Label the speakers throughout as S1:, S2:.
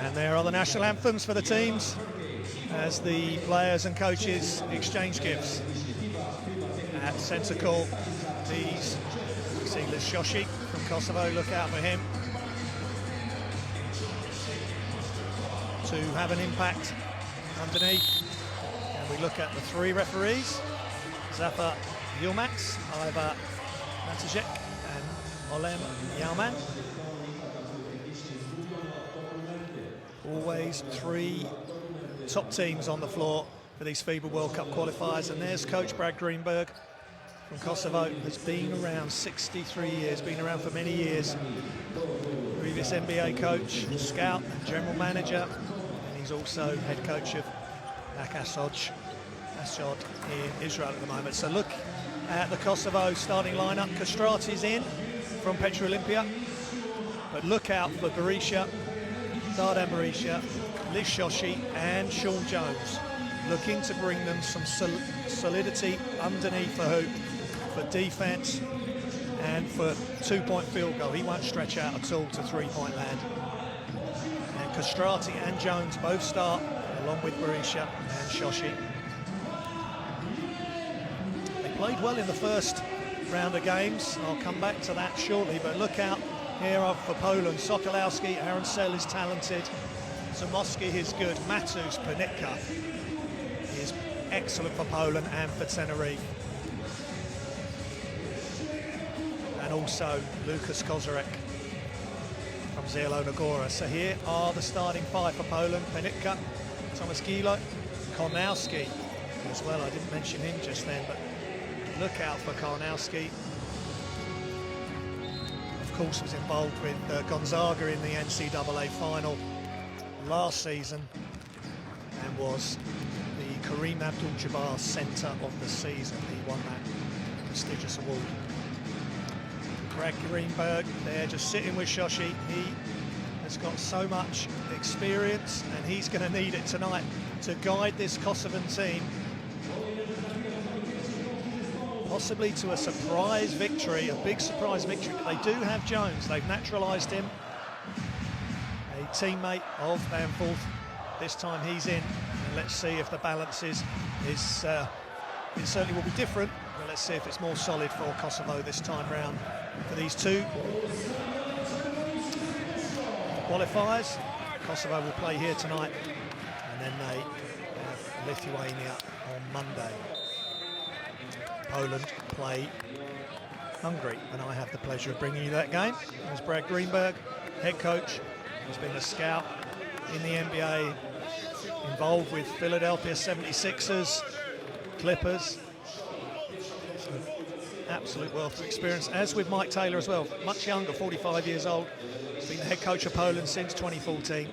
S1: And there are the national anthems for the teams as the players and coaches exchange gifts. At centre court, these, you see Liz Shoshi from Kosovo, look out for him to have an impact underneath. And we look at the three referees, Zafa Yilmaz, Iva Matajek and Olem Yauman. Always three top teams on the floor for these FIBA World Cup qualifiers. And there's coach Brad Greenberg from Kosovo, has been around 63 years, been around for many years. Previous NBA coach, scout and general manager. And he's also head coach of Ashdod in Israel at the moment. So look at the Kosovo starting lineup. Kastrati's in from Petra Olympia. But look out for Berisha, Dardan Berisha, Liz Shoshi and Sean Jones, looking to bring them some solidity underneath the hoop for defence and for two-point field goal. He won't stretch out at all to three-point land. And Kastrati and Jones both start, along with Berisha and Shoshi. They played well in the first round of games. I'll come back to that shortly, but look out here for Poland. Sokolowski, Aaron Sell is talented. Zamoski is good. Matus Panitka is excellent for Poland and for Tenerife. And also Lucas Kozarek from Zielona-Góra. So here are the starting five for Poland. Panitka, Thomas Gilo, Kornowski as well. I didn't mention him just then, but look out for Kornowski. Of course, was involved with Gonzaga in the NCAA final last season and was the Kareem Abdul-Jabbar Centre of the Season. He won that prestigious award. Brad Greenberg there just sitting with Shoshi. He has got so much experience and he's going to need it tonight to guide this Kosovan team possibly to a surprise victory, a big surprise victory. But they do have Jones. They've naturalised him, a teammate of Van Forth. This time he's in, and let's see if the balance is it certainly will be different, but let's see if it's more solid for Kosovo this time round. For these two qualifiers, Kosovo will play here tonight, and then they have Lithuania on Monday. Poland play Hungary, and I have the pleasure of bringing you that game. There's Brad Greenberg, head coach. He's been a scout in the NBA, involved with Philadelphia 76ers, Clippers. Absolute wealth of experience, as with Mike Taylor as well, much younger, 45 years old. He's been the head coach of Poland since 2014.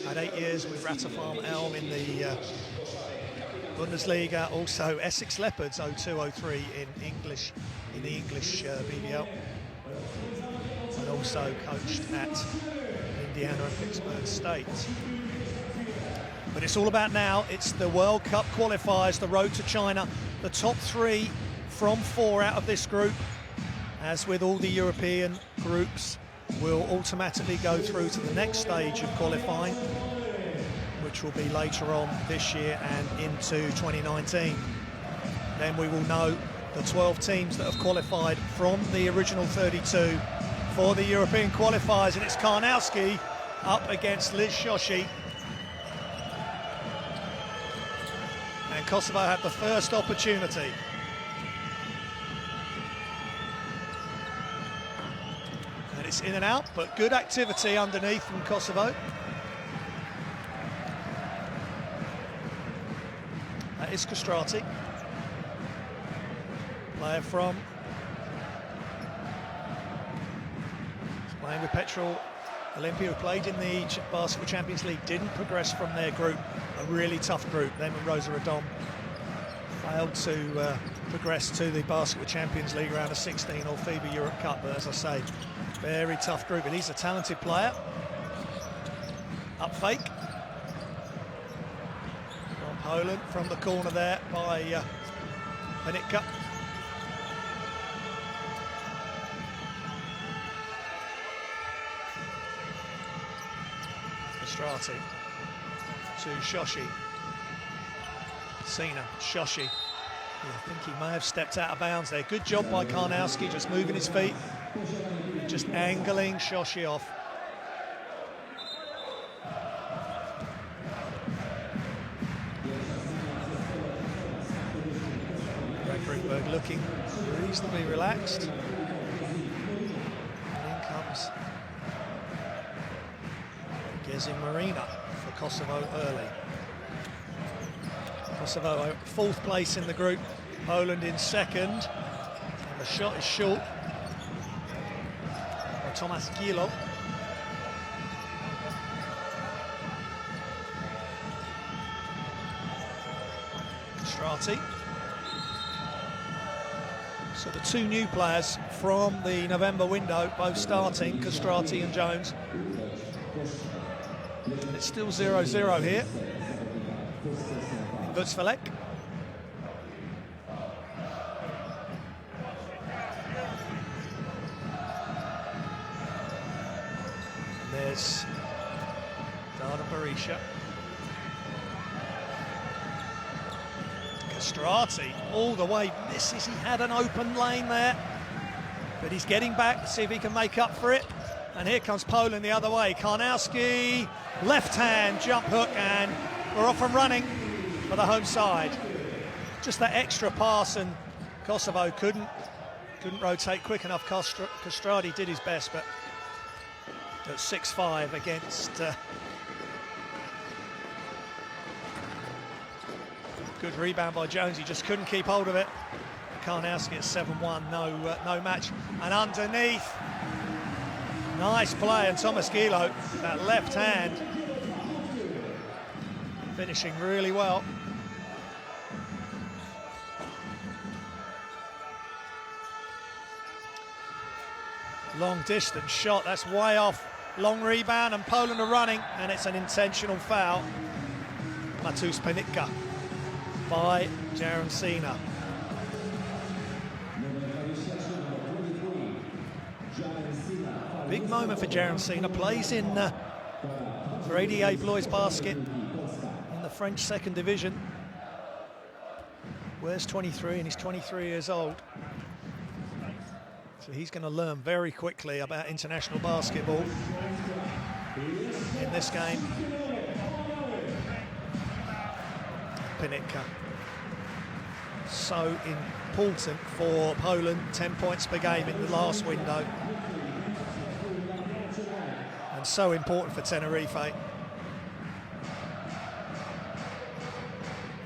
S1: Had 8 years with Ratafarm Elm in the Bundesliga, also Essex Leopards 02-03 in the English BBL, and also coached at Indiana and Pittsburgh State. But it's all about now. It's the World Cup qualifiers, the road to China. The top three from four out of this group, as with all the European groups, will automatically go through to the next stage of qualifying, which will be later on this year and into 2019. Then we will know the 12 teams that have qualified from the original 32 for the European qualifiers, and it's Karnowski up against Liz Shoshi. And Kosovo have the first opportunity. And it's in and out, but good activity underneath from Kosovo. That is Kastrati, player from, playing with Petra Olympia, who played in the Basketball Champions League, didn't progress from their group, a really tough group. Them and Rosa Radom failed to progress to the Basketball Champions League round of 16 or FIBA Europe Cup, but as I say, very tough group, and he's a talented player. Up fake. Poland from the corner there by Panitka. Strati to Shoshi. Sina, Shoshi. Yeah, I think he may have stepped out of bounds there. Good job by Karnowski, just moving his feet, just angling Shoshi off. Greenberg looking reasonably relaxed. And in comes Gezin Marina for Kosovo early. Kosovo 4th place in the group, Poland in 2nd, and the shot is short by Tomasz Gilo. Strati. So the 2 new players from the November window, both starting, Castrati and Jones. It's still 0-0 here in Vucvelek. There's Dardan Berisha. Castrati all the way misses. He had an open lane there, but he's getting back to see if he can make up for it. And here comes Poland the other way. Karnowski, left hand jump hook, and we're off and running for the home side. Just that extra pass, and Kosovo couldn't rotate quick enough. Castrati did his best, but at 6-5 against good rebound by Jones. He just couldn't keep hold of it. Karnowski at 7-1, no match. And underneath, nice play, and Tomasz Gilo, that left hand, finishing really well. Long distance shot, that's way off. Long rebound, and Poland are running, and it's an intentional foul. Matus Penitka by Jaron Sina. Big moment for Jaron Sina. Plays in for ADA Blois Basket in the French 2nd division. Wears 23, and he's 23 years old. So he's going to learn very quickly about international basketball in this game. Penitka, so important for Poland, 10 points per game in the last window, and so important for Tenerife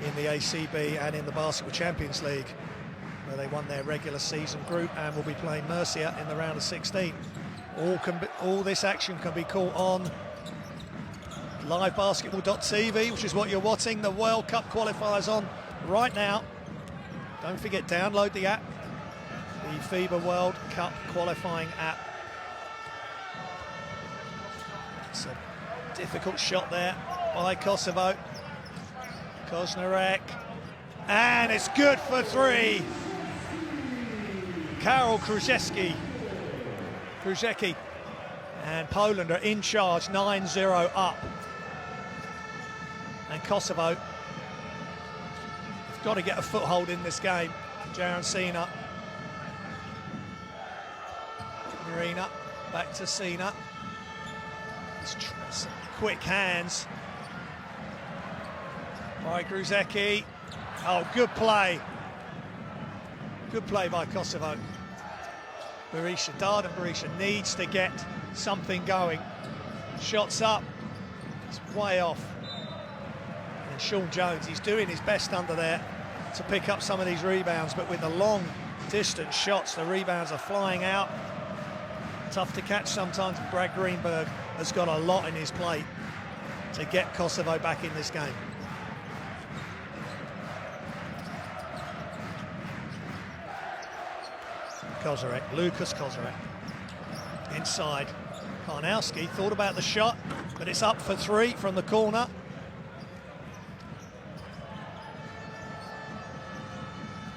S1: in the ACB and in the Basketball Champions League, where they won their regular season group and will be playing Murcia in the round of 16. All this action can be caught on livebasketball.tv, which is what you're watching the World Cup qualifiers on right now. Don't forget, download the app, the FIBA World Cup qualifying app. It's a difficult shot there by Kosovo. Koznerek, and it's good for 3. Karol Krzyzewski, and Poland are in charge, 9-0 up. And Kosovo have got to get a foothold in this game. Jaron Sina. Marina, back to Sina. Quick hands by Krzyzewski. Oh, good play. Good play by Kosovo. Berisha, Dardan Berisha needs to get something going. Shots up, it's way off. And Sean Jones, he's doing his best under there to pick up some of these rebounds, but with the long distance shots, the rebounds are flying out. Tough to catch sometimes. Brad Greenberg has got a lot in his plate to get Kosovo back in this game. Kozarek, Lucas Kozarek, inside. Karnowski thought about the shot, but it's up for 3 from the corner.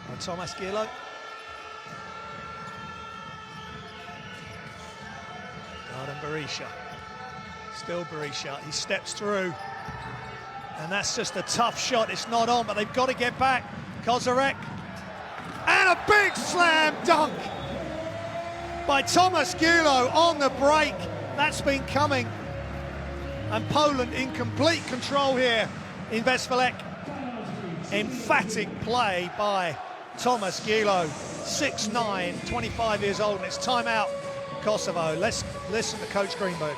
S1: By Tomasz Gilo. Dardan Berisha. Still Berisha, he steps through. And that's just a tough shot. It's not on, but they've got to get back. Kozarek. And a big slam dunk by Tomasz Gilo on the break. That's been coming. And Poland in complete control here in Westfalek. Emphatic play by Tomasz Gilo. 6'9", 25 years old, and it's timeout Kosovo. Let's listen to Coach Greenberg.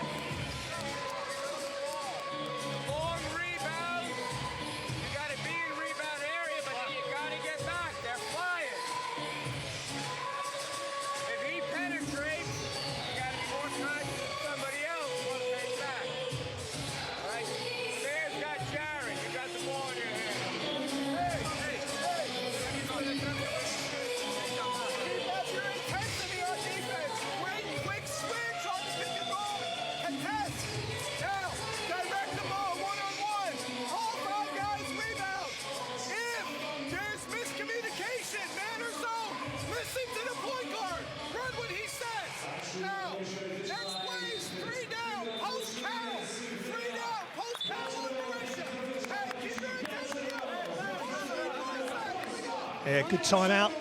S1: Yeah, good timeout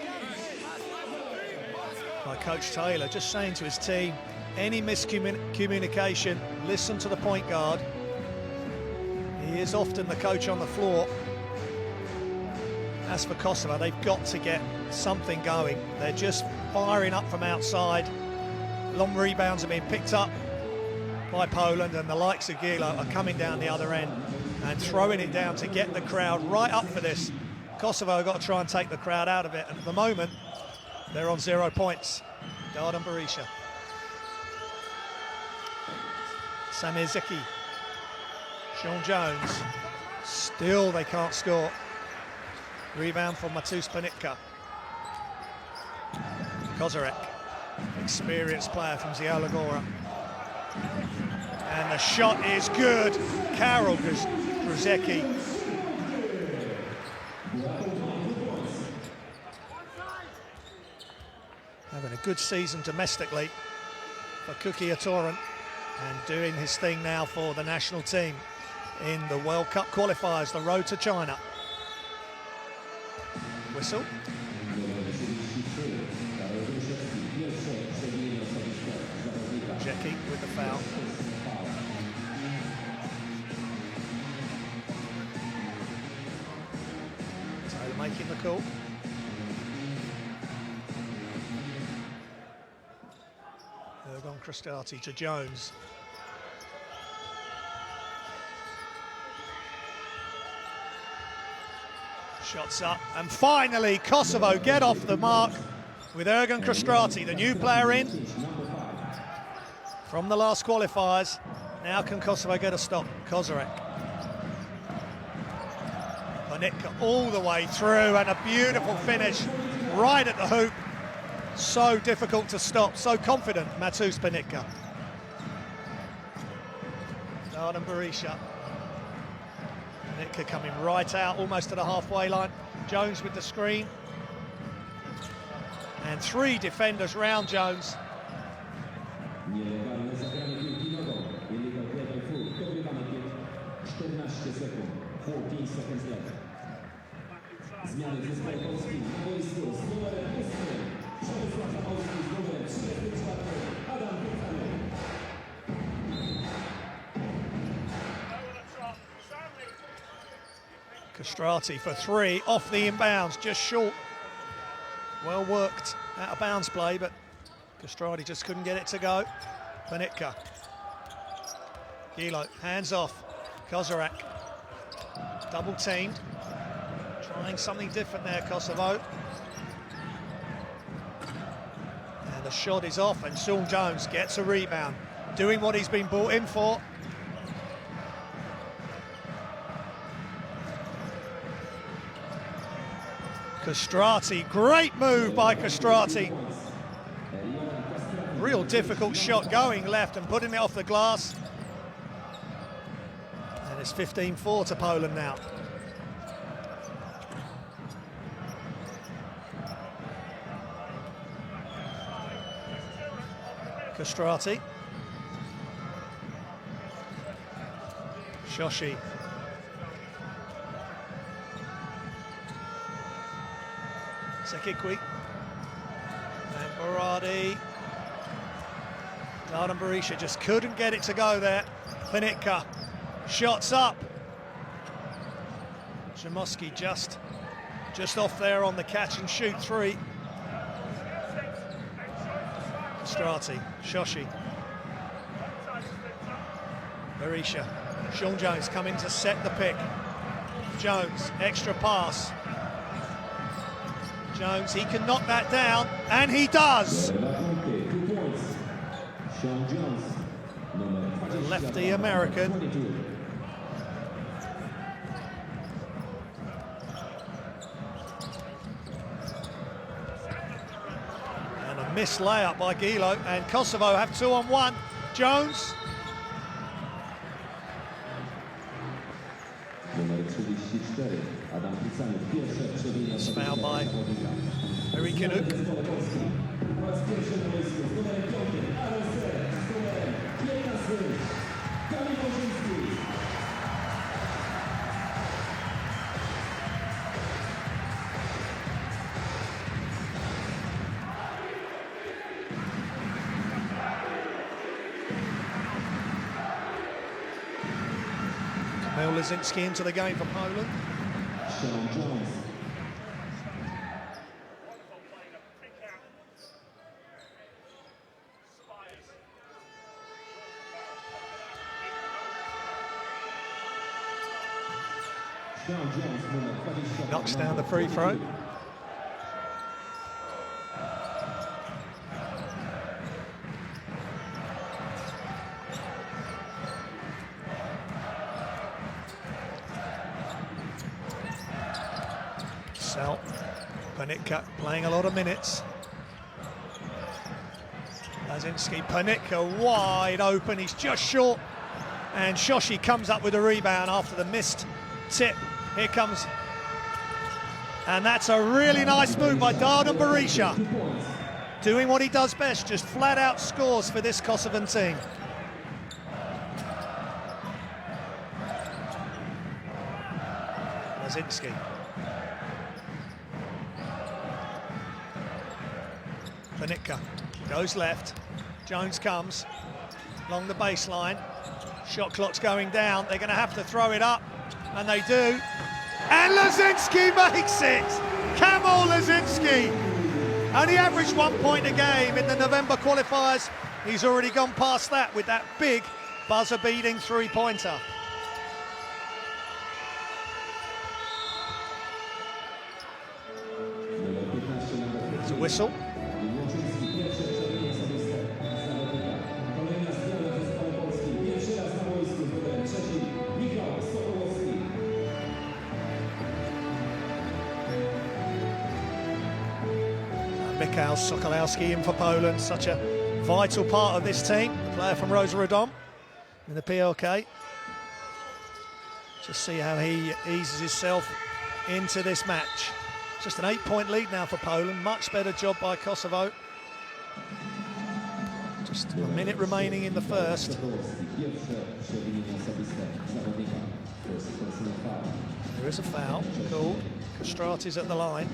S1: by Coach Taylor, just saying to his team, any miscommunication, listen to the point guard. He is often the coach on the floor. As for Kosovo, they've got to get something going. They're just firing up from outside. Long rebounds are being picked up by Poland, and the likes of Gilo are coming down the other end and throwing it down to get the crowd right up for this. Kosovo have got to try and take the crowd out of it, and at the moment they're on 0 points. Dardan Berisha, Samir Zeki, Sean Jones, still they can't score. Rebound from Matus Panitka. Kozarek, experienced player from Zielagora, and the shot is good. Karol Gruzecki. Having a good season domestically for Kuki Atoran, and doing his thing now for the national team in the World Cup qualifiers, the road to China. Whistle. Jackie with the foul. Taylor making the call. Ergon Kristati to Jones. Shots up, and finally Kosovo get off the mark with Ergon Kristati, the new player in from the last qualifiers. Now can Kosovo get a stop? Kozarek. Panitka all the way through, and a beautiful finish right at the hoop. So difficult to stop, so confident, Matus Panitka. Dardan Berisha. Panitka coming right out, almost to the halfway line. Jones with the screen. And 3 defenders round Jones. Kastrati for 3 off the inbounds, just short. Well worked out of bounds play, but Kastrati just couldn't get it to go. Panitka. Gilo, hands off. Kozarek. Double teamed. Trying something different there, Kosovo. And the shot is off, and Sean Jones gets a rebound, doing what he's been brought in for. Kastrati, great move by Kastrati. Real difficult shot going left and putting it off the glass. And it's 15-4 to Poland now. Kastrati. Shoshi. Sekikwi. And Baradi. Darden Berisha just couldn't get it to go there. Panitka. Shots up. Jamoski just off there on the catch and shoot three. Strati, Shoshi. Berisha. Sean Jones coming to set the pick. Jones, extra pass. Jones, he can knock that down, and he does. The lefty American. And a missed layup by Gilo, and Kosovo have 2-on-1. Jones. It's fouled by Erikinuk. Kamil Lazinski into the game for Poland. Knocks down the free throw. Sel, Panitka playing a lot of minutes. Lazinski, Panitka wide open, he's just short. And Shoshi comes up with a rebound after the missed tip. Here comes, and that's a really nice move by Darden Berisha. Doing what he does best, just flat out scores for this Kosovan team. Lazinski. Panitka goes left. Jones comes along the baseline. Shot clock's going down. They're going to have to throw it up, and they do. And Lazinski makes it! Kamil Lazinski! Only averaged 1 point a game in the November qualifiers. He's already gone past that with that big buzzer-beating three-pointer. There's a whistle. Mikhail Sokolowski in for Poland, such a vital part of this team, the player from Rosa Radom in the PLK. Just see how he eases himself into this match. Just an 8-point lead now for Poland, much better job by Kosovo. Just a minute remaining in the first. There is a foul called. Kastrati's at the line.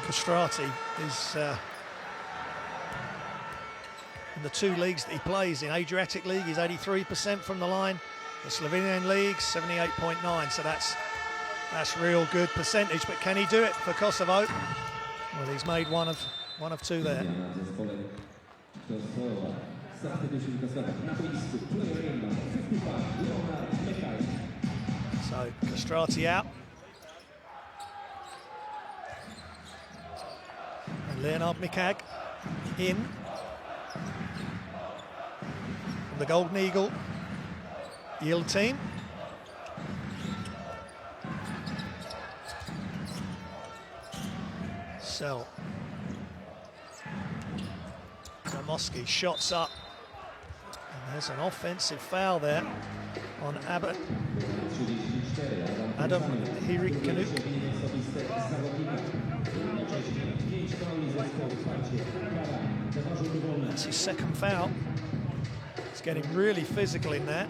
S1: Kastrati is in the two leagues that he plays in. Adriatic League, he's 83% from the line. The Slovenian League, 78.9. So that's real good percentage. But can he do it for Kosovo? Well, he's made one of two there. So Kastrati out. And Leonard Mikag in. From the Golden Eagle Yield team. Sel. Zamoski shots up. And there's an offensive foul there on Abbott. Adam Hirikanuk. That's his second foul. It's getting really physical in there.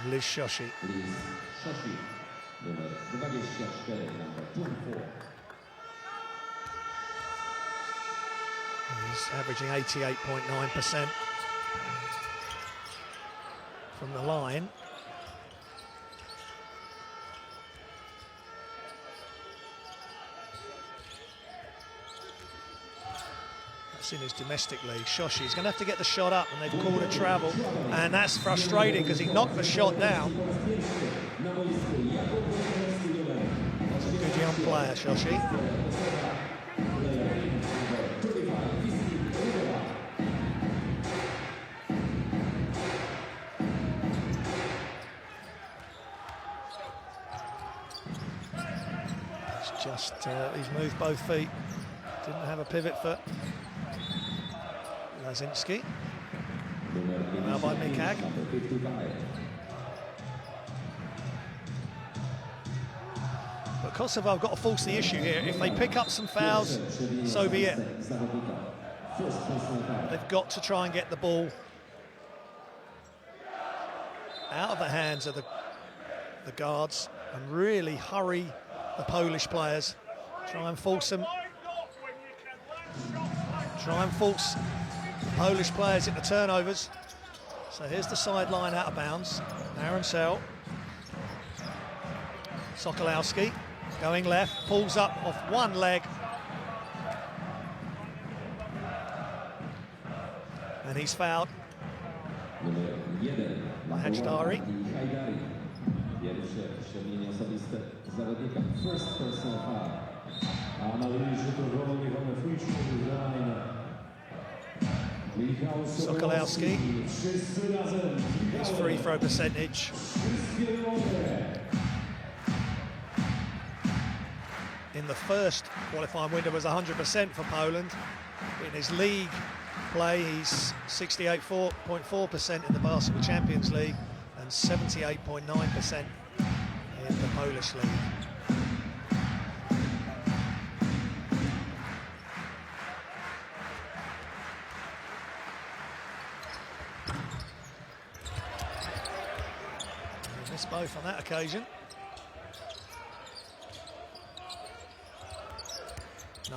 S1: And Liz Shoshi.
S2: Numer 24, number 24.
S1: He's averaging 88.9% from the line. That's in his domestic league. Shoshi's going to have to get the shot up, and they've called a travel, and that's frustrating because he knocked the shot down. That's a good young player, Shoshi. He's moved both feet. Didn't have a pivot foot. Lazinski. Now by Mikag. But Kosovo have got to force the issue here. If they pick up some fouls, so be it. They've got to try and get the ball out of the hands of the guards and really hurry the Polish players. Try and force them. Try and force the Polish players into turnovers. So here's the sideline out of bounds. Aaron Sell. Sokolowski going left, pulls up off one leg. And he's fouled. Hajdari.
S2: First personal foul.
S1: Sokolowski. His free throw percentage. In the first qualifying window was 100% for Poland. In his league play, he's 68.4% in the Basketball Champions League and 78.9% in the Polish league. They missed both on that occasion.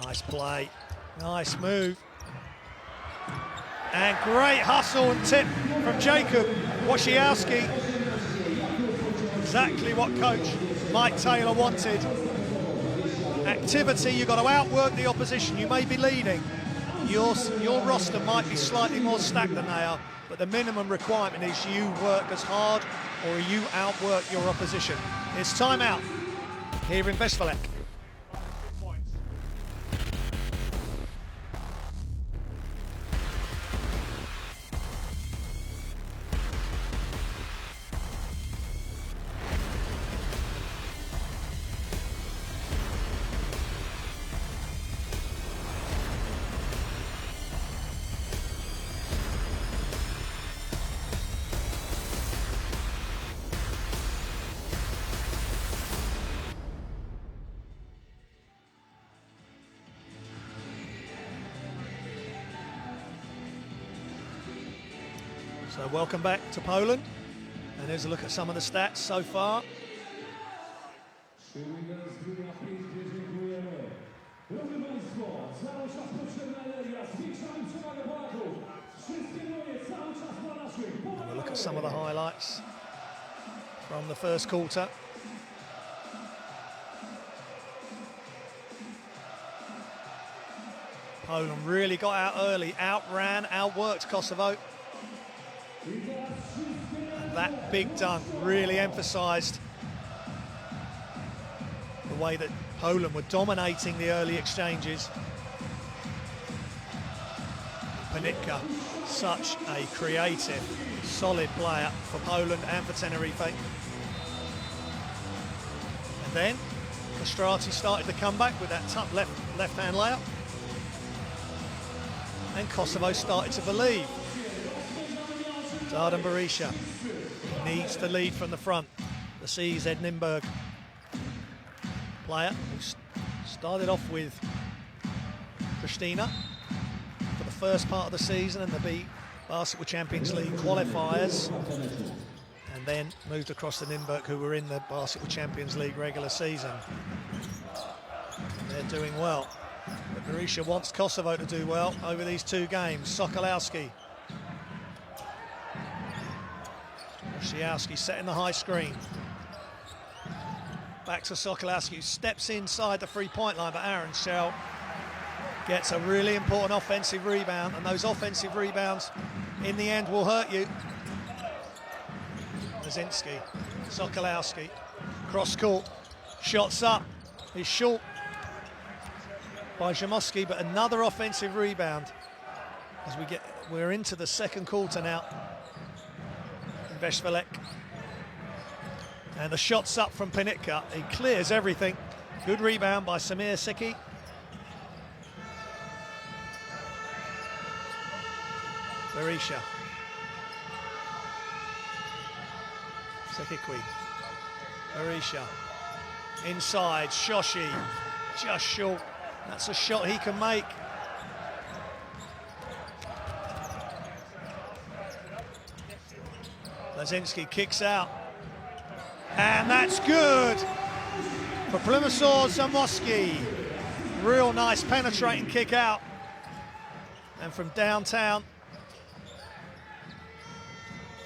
S1: Nice play, nice move. And great hustle and tip from Jacob Wojciechowski. Exactly what coach Mike Taylor wanted. Activity, you've got to outwork the opposition. You may be leading. Your roster might be slightly more stacked than they are, but the minimum requirement is you work as hard or you outwork your opposition. It's time out here in Westfalen. So welcome back to Poland, and here's a look at some of the stats so far. We'll look at some of the highlights from the first quarter. Poland really got out early, outran, outworked Kosovo. And that big dunk really emphasised the way that Poland were dominating the early exchanges. Panitka, such a creative, solid player for Poland and for Tenerife. Then Castrati started to come back with that tough left-hand layup. And Kosovo started to believe. Dardan Berisha needs to lead from the front. The CZ Nimberg player who started off with Pristina for the first part of the season and the FIBA Basketball Champions League qualifiers, and then moved across to Nimberg, who were in the Basketball Champions League regular season. They're doing well. But Berisha wants Kosovo to do well over these two games. Sokolowski. Wojciechowski setting the high screen. Back to Sokolowski, who steps inside the three-point line, but Aaron Shell gets a really important offensive rebound, and those offensive rebounds in the end will hurt you. Lazinski, Sokolowski, cross court, shots up, is short by Zamoski, but another offensive rebound as we're into the second quarter now. Veshvelek, and the shots up from Panitka. He clears everything. Good rebound by Samir Siki. Berisha. Sekikwi. Berisha. Inside, Shoshi. Just short. That's a shot he can make. Lazinski kicks out. And that's good for Plimusor Zamoski. Real nice penetrating kick out. And from downtown,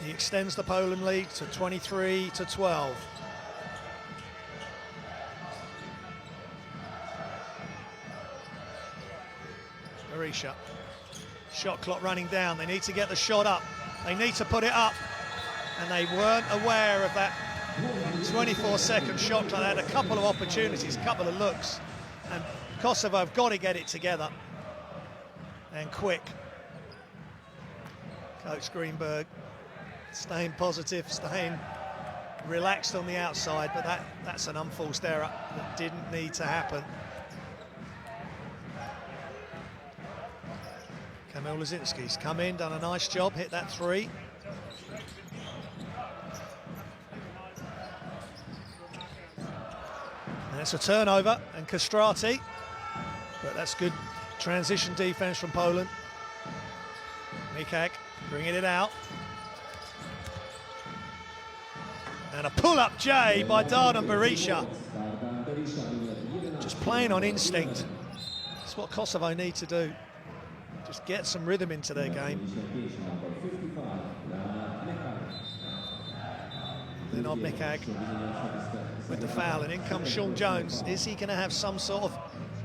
S1: he extends the Poland lead to 23-12. Berisha. Shot clock running down. They need to get the shot up. They need to put it up. And they weren't aware of that 24-second shot clock. They had a couple of opportunities, a couple of looks. And Kosovo have got to get it together. And quick. Coach Greenberg staying positive, staying relaxed on the outside, but that's an unforced error that didn't need to happen. Kamil Lazinski's come in, done a nice job, hit that three. And it's a turnover, and Castrati, but that's good transition defense from Poland. Mikak bringing it out. And a pull-up J by Dardan Berisha. Just playing on instinct. That's what Kosovo need to do. Just get some rhythm into their game. Then on Mikak with the foul, and in comes Sean Jones. Is he going to have some sort of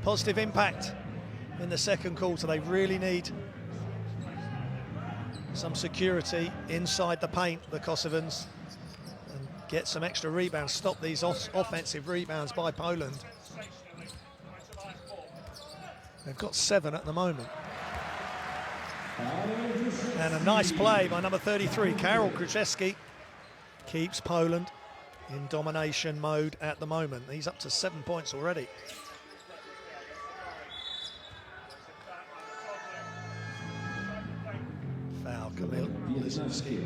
S1: positive impact in the second quarter? They really need some security inside the paint, the Kosovans, and get some extra rebounds, stop these offensive rebounds by Poland. They've got 7 at the moment. And a nice play by number 33, Karol Krzyzewski, keeps Poland in domination mode at the moment. He's up to 7 points already. Foul, Kamil Lazinski.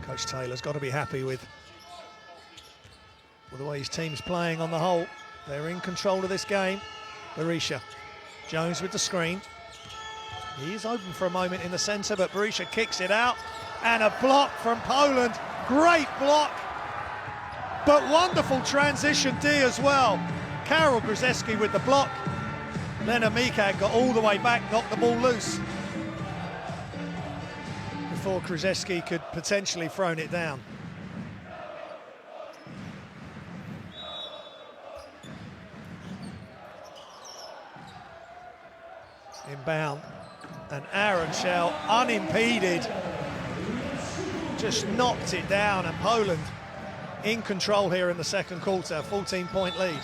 S1: Coach Taylor's got to be happy with the way his team's playing on the whole. They're in control of this game. Berisha. Jones with the screen. He's open for a moment in the centre, but Berisha kicks it out. And a block from Poland. Great block. But wonderful transition D as well. Karol Krzyzewski with the block. Leonard Mikak got all the way back, knocked the ball loose before Krzyzewski could potentially thrown it down. Inbound, and Aaron Shell unimpeded just knocked it down, and Poland in control here in the second quarter, 14-point lead.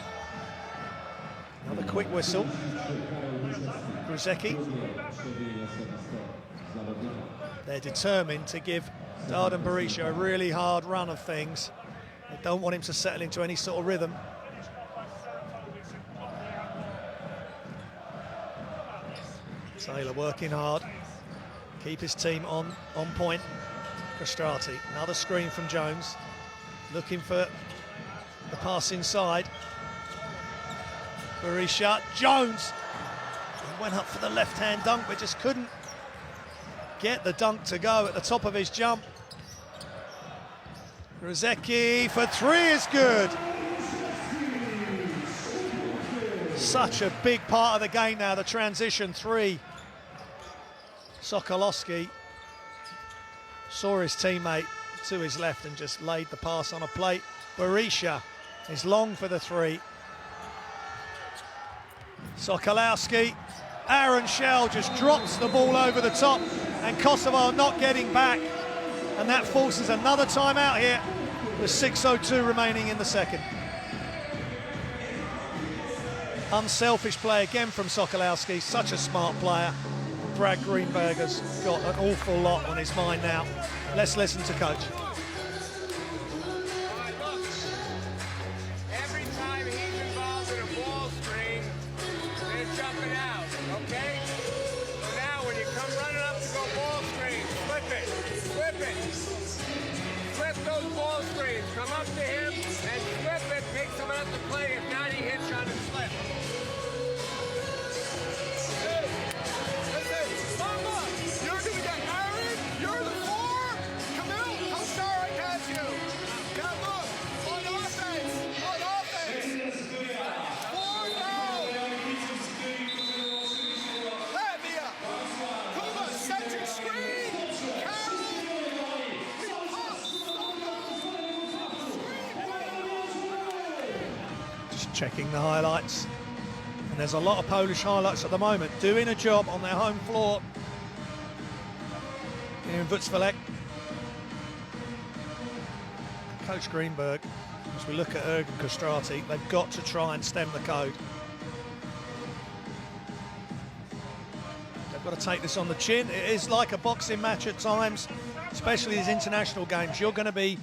S1: Another quick whistle. Gruzecki. They're determined to give Dardan Berisha a really hard run of things. They don't want him to settle into any sort of rhythm. Taylor working hard, keep his team on point. Castrati, another screen from Jones, looking for the pass inside. Berisha, Jones, he went up for the left-hand dunk, but just couldn't get the dunk to go at the top of his jump. Gruzecki for three is good. Such a big part of the game now, the transition three. Sokolowski saw his teammate to his left and just laid the pass on a plate. Berisha is long for the three. Sokolowski, Aaron Shell just drops the ball over the top, and Kosovo not getting back, and that forces another timeout here with 6:02 remaining in the second. Unselfish play again from Sokolowski, such a smart player. Brad Greenberg has got an awful lot on his mind now. Let's listen to coach.
S3: Every time he's involved in a ball screen, they're jumping out, okay? So now when you come running up to go ball screen, flip it, flip it. Flip those ball screens, come up to him and flip it, make someone else to play. If not, he hits on his slip.
S1: Checking the highlights, and there's a lot of Polish highlights at the moment, doing a job on their home floor here in Wrocław. Coach Greenberg, as we look at Ergen Castrati, they've got to try and stem the code. They've got to take this on the chin. It is like a boxing match at times, especially these international games. You're going to be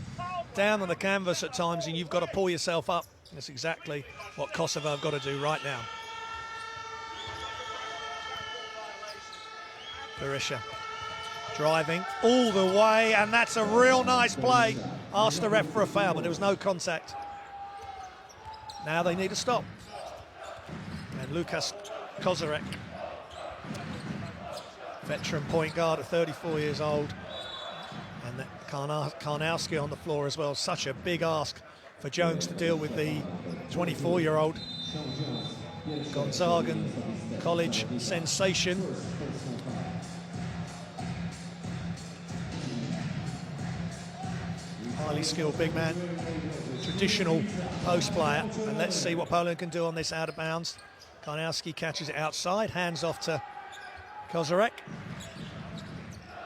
S1: down on the canvas at times, and you've got to pull yourself up. That's exactly what Kosovo have got to do right now. Berisha driving all the way, and that's a real nice play. Asked the ref for a foul, but there was no contact. Now they need to stop. And Lukas Kozarek, veteran point guard at 34 years old, and Karnowski on the floor as well. Such a big ask for Jones to deal with the 24-year-old Gonzagan college sensation. Highly skilled big man, traditional post player, and let's see what Poland can do on this out of bounds. Karnowski catches it outside, hands off to Kozarek.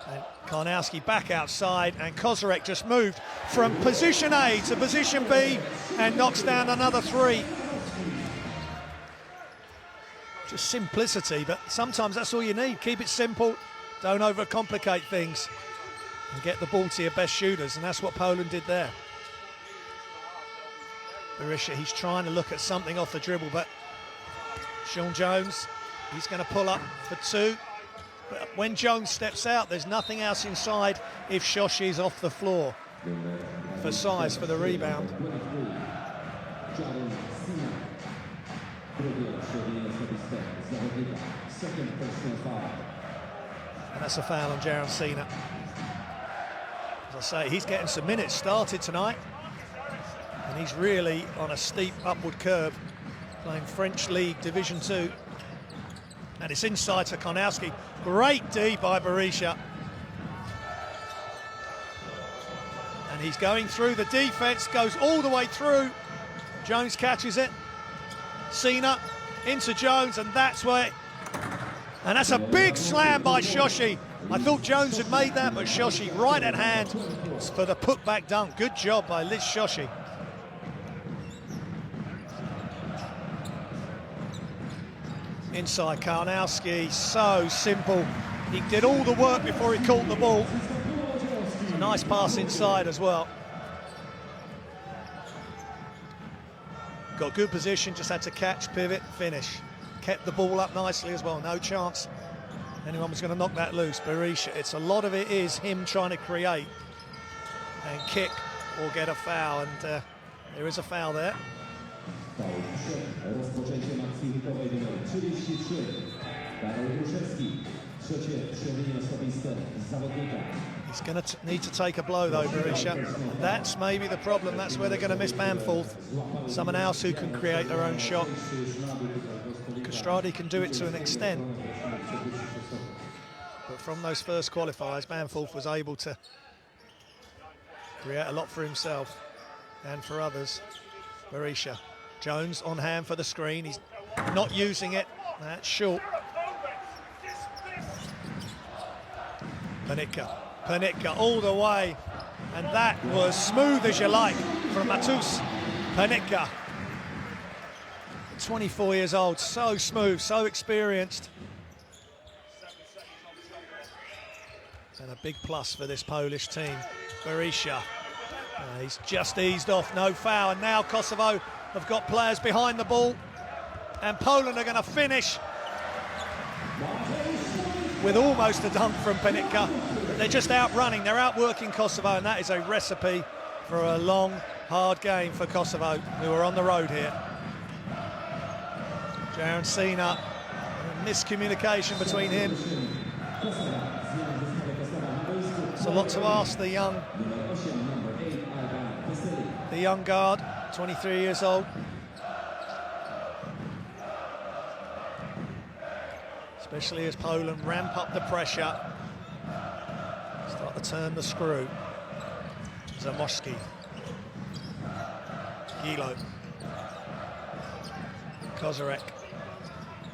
S1: And Karnowski back outside, and Kozarek just moved from position A to position B and knocks down another three. Just simplicity, but sometimes that's all you need. Keep it simple, don't overcomplicate things, and get the ball to your best shooters, and that's what Poland did there. Berisha, he's trying to look at something off the dribble, but Sean Jones, he's going to pull up for two. But when Jones steps out, there's nothing else inside if Shoshi's off the floor for size for the rebound. And that's a foul on Jaron Cena. As I say, he's getting some minutes started tonight, and he's really on a steep upward curve, playing French League Division 2. And it's inside to Karnowski. Great D by Berisha. And he's going through the defense, goes all the way through. Jones catches it. Cena into Jones, and that's where... And that's a big slam by Shoshi. I thought Jones had made that, but Shoshi right at hand for the putback dunk. Good job by Liz Shoshi. Inside Karnowski, so simple. He did all the work before he caught the ball. It's a nice pass inside as well. Got good position, just had to catch, pivot, finish. Kept the ball up nicely as well, no chance anyone was going to knock that loose. Berisha, it's a lot of it is him trying to create and kick or get a foul, and there is a foul there.
S2: Rozpoczęcie akcji hitowej numer 33. Karol Gruszewski. Trzecie przewinienie osobiste zawodnika.
S1: He's going to need to take a blow though, Berisha. That's maybe the problem. That's where they're going to miss Bamforth. Someone else who can create their own shot. Castrati can do it to an extent. But from those first qualifiers, Bamforth was able to create a lot for himself and for others. Berisha. Jones on hand for the screen. He's not using it. That's short. Panitka all the way. And that was smooth as you like from Matus Panitka. 24 years old, so smooth, so experienced. And a big plus for this Polish team. Berisha. He's just eased off, no foul. And now Kosovo have got players behind the ball, and Poland are going to finish with almost a dunk from Panitka. But they're just outrunning, they're outworking Kosovo, and that is a recipe for a long, hard game for Kosovo, who are on the road here. Jaron Sina, miscommunication between him. It's a lot to ask the young guard. 23 years old. Especially as Poland ramp up the pressure. Start to turn the screw. Zamoski. Gilo. Kozarek.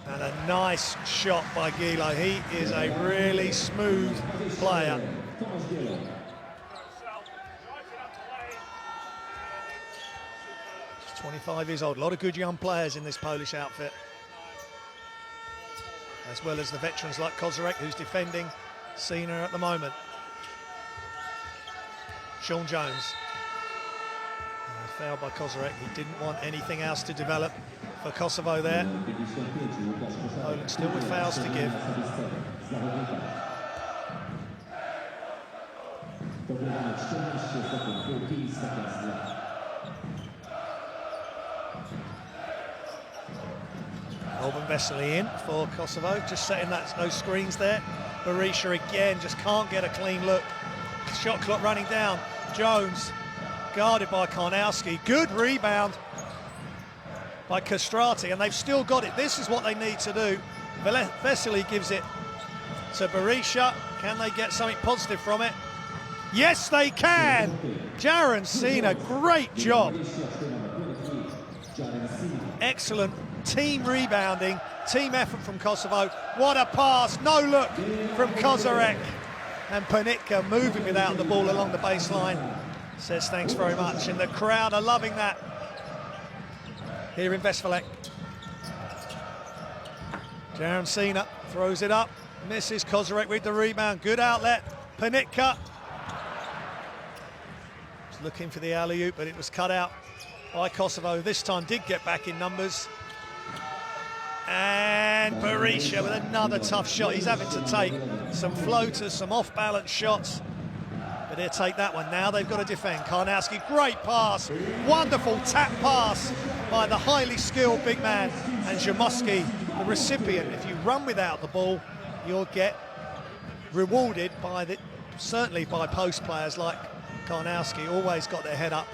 S1: And a nice shot by Gilo. He is a really smooth player. 25 years old. A lot of good young players in this Polish outfit, as well as the veterans like Kozarek, who's defending Sina at the moment. Sean Jones. Fouled by Kozarek. He didn't want anything else to develop for Kosovo there. Poland still with fouls to give. Olben Vesely in for Kosovo, just setting those screens there. Berisha again just can't get a clean look. Shot clock running down. Jones guarded by Karnowski. Good rebound by Castrati, and they've still got it. This is what they need to do. Vesely gives it to Berisha. Can they get something positive from it? Yes, they can. Jaron Sina, great job. Excellent team rebounding, team effort from Kosovo. What a pass, no look from Kozarek. And Panitka moving without the ball along the baseline. Says thanks very much, and the crowd are loving that here in Westfalen. Jaron Sina throws it up, misses. Kozarek with the rebound, good outlet. Panitka was looking for the alley-oop, but it was cut out by Kosovo. This time did get back in numbers. And Berisha with another tough shot. He's having to take some floaters, some off-balance shots. But he'll take that one. Now they've got to defend. Karnowski, great pass. Wonderful tap pass by the highly skilled big man. And Zamoski, the recipient. If you run without the ball, you'll get rewarded by certainly by post players like Karnowski. Always got their head up.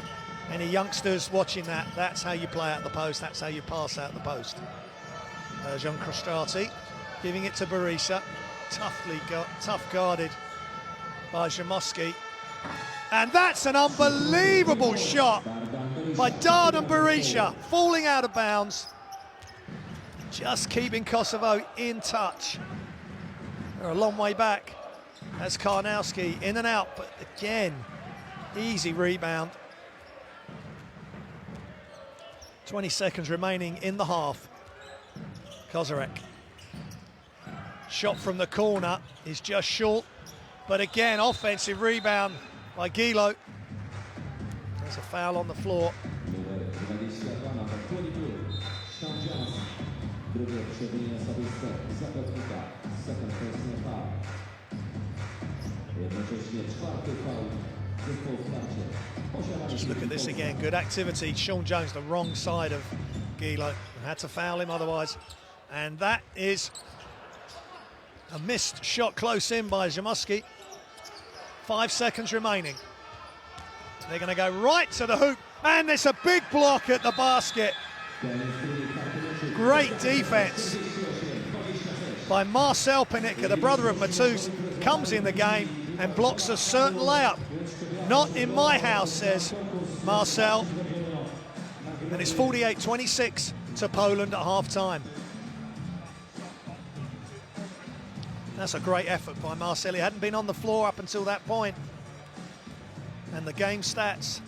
S1: Any youngsters watching that, that's how you play out the post. That's how you pass out the post. Jean Castrati giving it to Berisha, tough guarded by Zamoski, and that's an unbelievable shot by Dardan Berisha, falling out of bounds, just keeping Kosovo in touch. They're a long way back. That's Karnowski in and out, but again, easy rebound. 20 seconds remaining in the half. Kozarek Shot from the corner is just short. But again, offensive rebound by Gilo. There's a foul on the floor.
S2: Numer 22 na podwójny blue. Sean Jones. Drugie przewinienie osobiste zawodnika. Second personal foul. Jednocześnie czwarty foul. Zespół w starcie.
S1: Just look at this again. Good activity. Sean Jones, the wrong side of Gilo. Had to foul him otherwise. And that is a missed shot close in by Zamoski. 5 seconds remaining. They're going to go right to the hoop, and there's a big block at the basket. Great defense by Marcel Panitka, the brother of Matus, comes in the game and blocks a certain layup. Not in my house, says Marcel. And it's 48-26 to Poland at half-time. That's a great effort by Marcel. He hadn't been on the floor up until that point. And the game stats,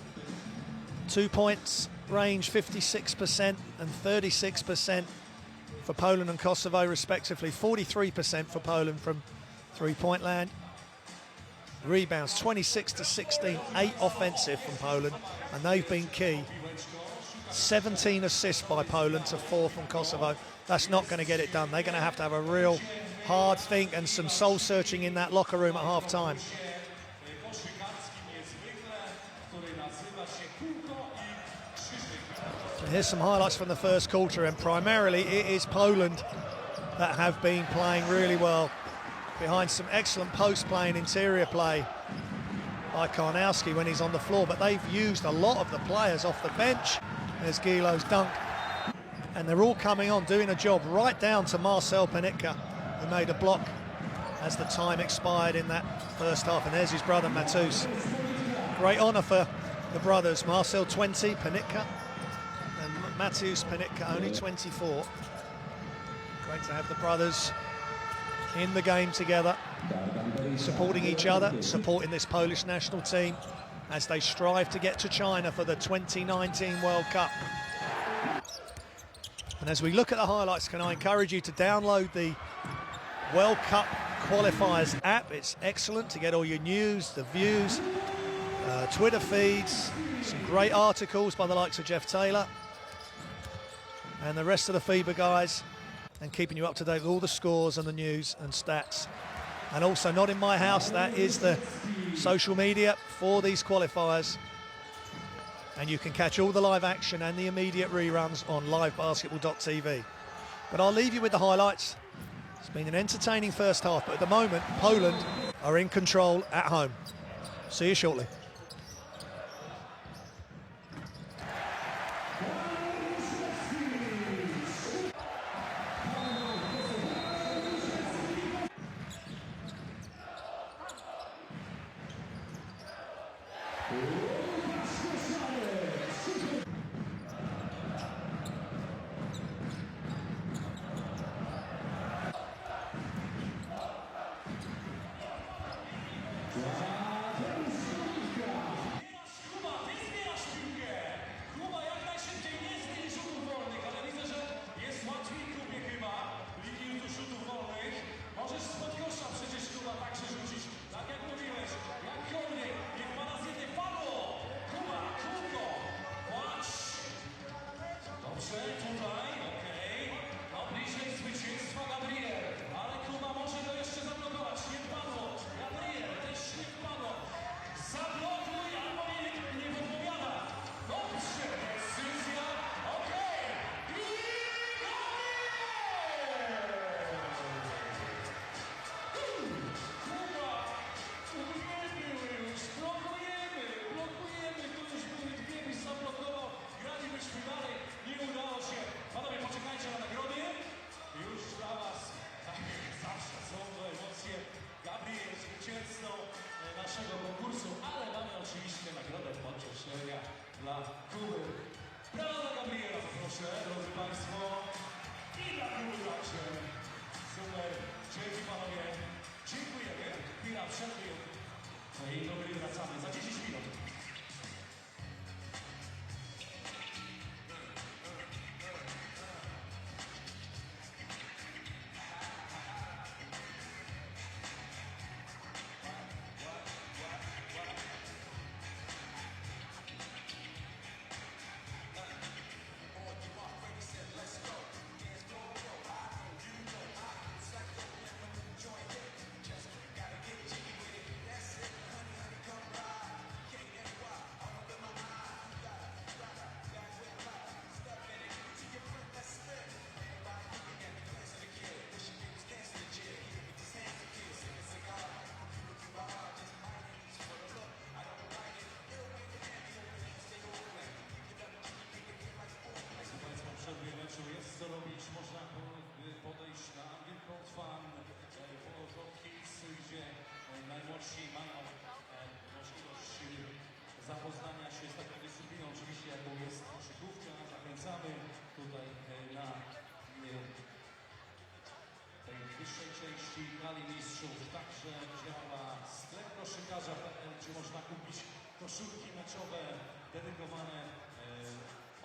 S1: 2 points range 56% and 36% for Poland and Kosovo respectively. 43% for Poland from three-point land. Rebounds 26-16, 8 offensive from Poland, and they've been key. 17 assists by Poland to 4 from Kosovo. That's not going to get it done. They're going to have a real hard think and some soul searching in that locker room at half time. So here's some highlights from the first quarter, and primarily it is Poland that have been playing really well, behind some excellent post play and interior play by Karnowski when he's on the floor, but they've used a lot of the players off the bench. There's Gilo's dunk, and they're all coming on, doing a job, right down to Marcel Panitka, who made a block as the time expired in that first half. And there's his brother Matus. Great honour for the brothers, Marcel 20, Panitka, and Matus Panitka only 24. Great to have the brothers in the game together, supporting each other, supporting this Polish national team as they strive to get to China for the 2019 World Cup. And as we look at the highlights, can I encourage you to download the World Cup Qualifiers app. It's excellent to get all your news, the views, Twitter feeds, some great articles by the likes of Jeff Taylor and the rest of the FIBA guys, and keeping you up to date with all the scores and the news and stats. And also, not in my house, that is the social media for these qualifiers. And you can catch all the live action and the immediate reruns on livebasketball.tv. But I'll leave you with the highlights. It's been an entertaining first half, but at the moment, Poland are in control at home. See you shortly.
S4: że działa sklep koszykarza, gdzie można kupić koszulki meczowe dedykowane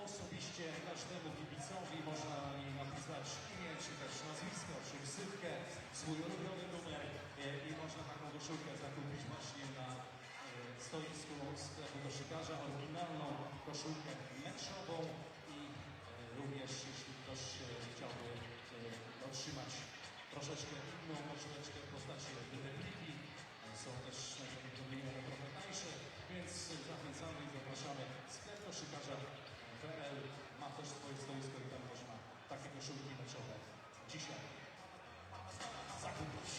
S4: osobiście każdemu kibicowi. Można na niej napisać imię, czy też nazwisko, czy ksywkę, swój ulubiony numer i można taką koszulkę zakupić właśnie na stoisku sklepu koszykarza. Oryginalną koszulkę meczową i również jeśli ktoś chciałby otrzymać troszeczkę inną koszuleczkę w postaci repliki, są też wymienione trochę tańsze, więc zachęcamy i zapraszamy. Sklep koszykarza.pl ma też swoje stoisko i tam można takie koszulki meczowe dzisiaj zakupić.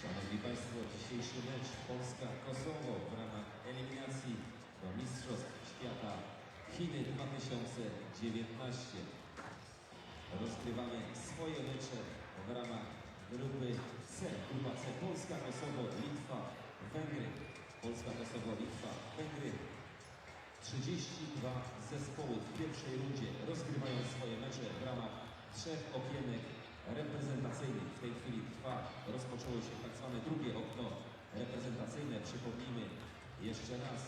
S2: Szanowni Państwo, dzisiejszy mecz Polska-Kosowo w ramach eliminacji do Mistrzostw Świata Chiny 2019. Rozgrywamy swoje mecze w ramach grupy C. Grupa C Polska, Kosowo, Litwa, Węgry. Polska, Kosowo, Litwa, Węgry. 32 zespoły w pierwszej rundzie rozgrywają swoje mecze w ramach 3 okienek reprezentacyjnych. W tej chwili rozpoczęło się tak zwane drugie okno reprezentacyjne. Przypomnijmy jeszcze raz,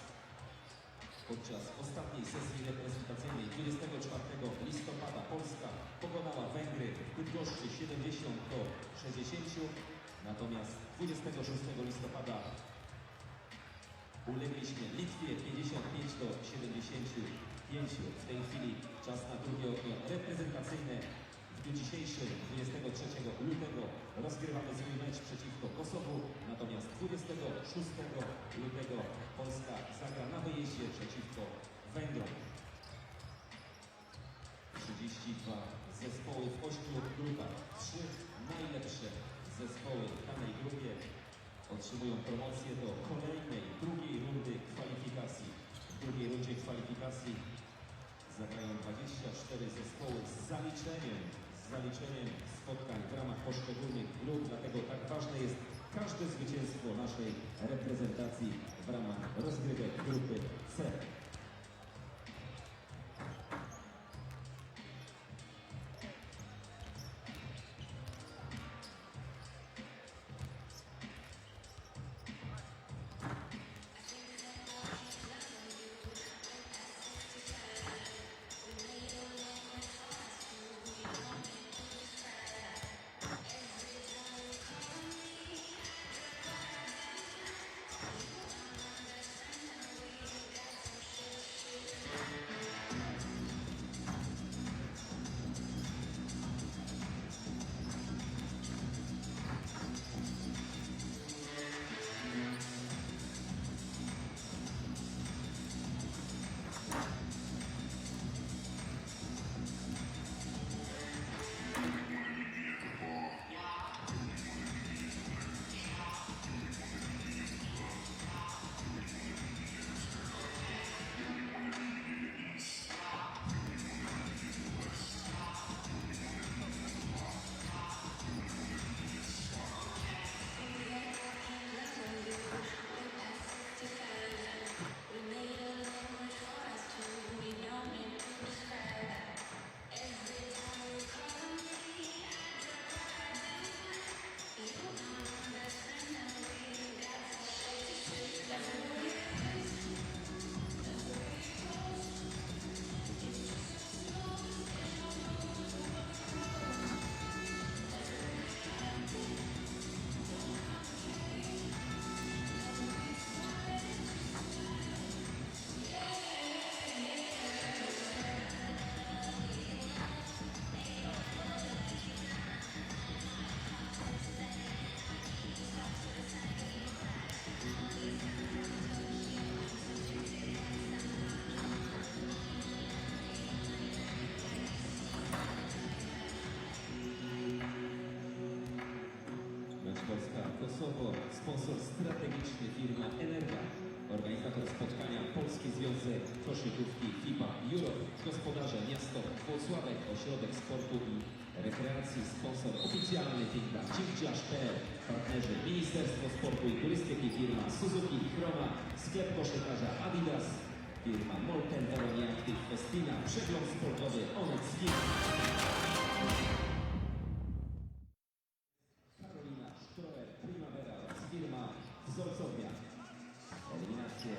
S2: podczas ostatniej sesji reprezentacyjnej 24 listopada Polska pokonała Węgry w Bydgoszczy 70-60, natomiast 26 listopada ulegliśmy Litwie 55-75. W tej chwili czas na drugie okno reprezentacyjne. W dniu dzisiejszym, 23 lutego, rozgrywamy swój mecz przeciwko Kosowu, natomiast 26 lutego Polska zagra na wyjeździe przeciwko Węgrom. 32 zespoły w 8 grupach. 3 najlepsze zespoły w danej grupie otrzymują promocję do kolejnej, drugiej rundy kwalifikacji. W drugiej rundzie kwalifikacji zagrają 24 zespoły z zaliczeniem spotkań w ramach poszczególnych grup, dlatego tak ważne jest każde zwycięstwo naszej reprezentacji w ramach rozgrywek grupy C. Kosovo, sponsor strategiczny firma Energa, organizator spotkania Polski Związek Koszykówki FIBA Europe, gospodarze miasto Włocławek, ośrodek sportu i rekreacji, sponsor oficjalny firma Cinkciarz.pl, partnerzy Ministerstwo Sportu i Turystyki, firma Suzuki, Chroma, sklep koszykarza Adidas, firma Molten Active Festina, przegląd sportowy Onyx Skin. Firma Wzorcownia. Eliminacje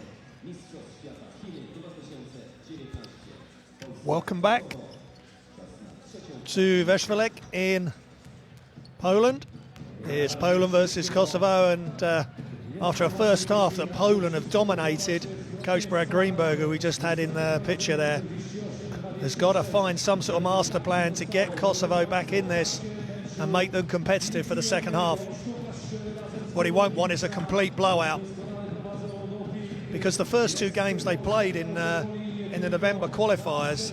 S2: Mistrzostw Świata Chiny 2019.
S1: Welcome back to Weszwelek in Poland. It's Poland versus Kosovo, and after a first half that Poland have dominated, Coach Brad Greenberg, who we just had in the picture there, has got to find some sort of master plan to get Kosovo back in this and make them competitive for the second half. What he won't want is a complete blowout, because the first two games they played in the November qualifiers,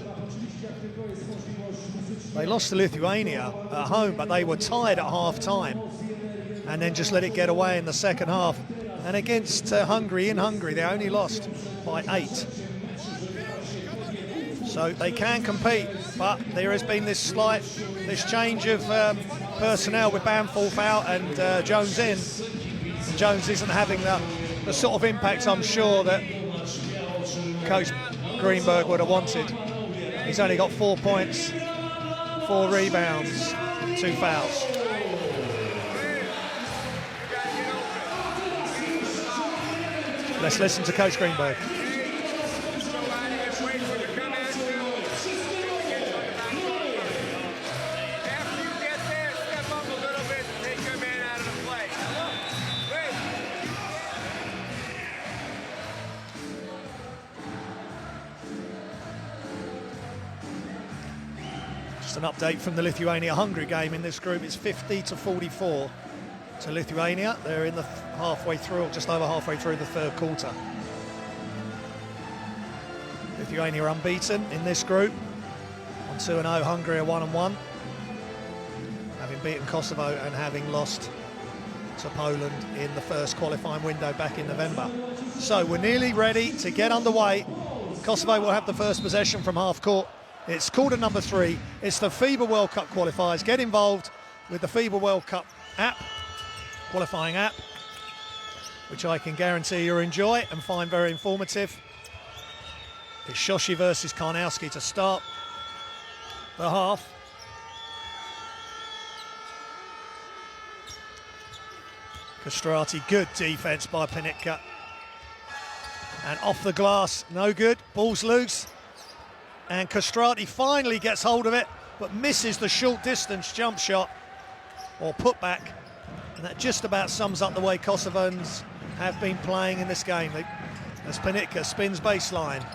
S1: they lost to Lithuania at home, but they were tied at half-time and then just let it get away in the second half. And against Hungary, in Hungary, they only lost by 8. So they can compete, but there has been this change of personnel with Bamforth out and Jones in. Jones isn't having the sort of impact, I'm sure, that Coach Greenberg would have wanted. He's only got 4 points, 4 rebounds, 2 fouls. Let's listen to Coach Greenberg. An update from the Lithuania-Hungary game in this group. It's 50-44 to Lithuania. They're in the halfway through, or just over halfway through the third quarter. Lithuania are unbeaten in this group, on 2-0. Hungary are 1-1, having beaten Kosovo and having lost to Poland in the first qualifying window back in November. So we're nearly ready to get underway. Kosovo will have the first possession from half court. It's quarter number 3. It's the FIBA World Cup qualifiers. Get involved with the FIBA World Cup app, qualifying app, which I can guarantee you'll enjoy and find very informative. It's Shoshi versus Karnowski to start the half. Castrati, good defense by Panitka. And off the glass, no good, ball's loose. And Castrati finally gets hold of it, but misses the short distance jump shot or putback. And that just about sums up the way Kosovans have been playing in this game. As Panitka spins baseline.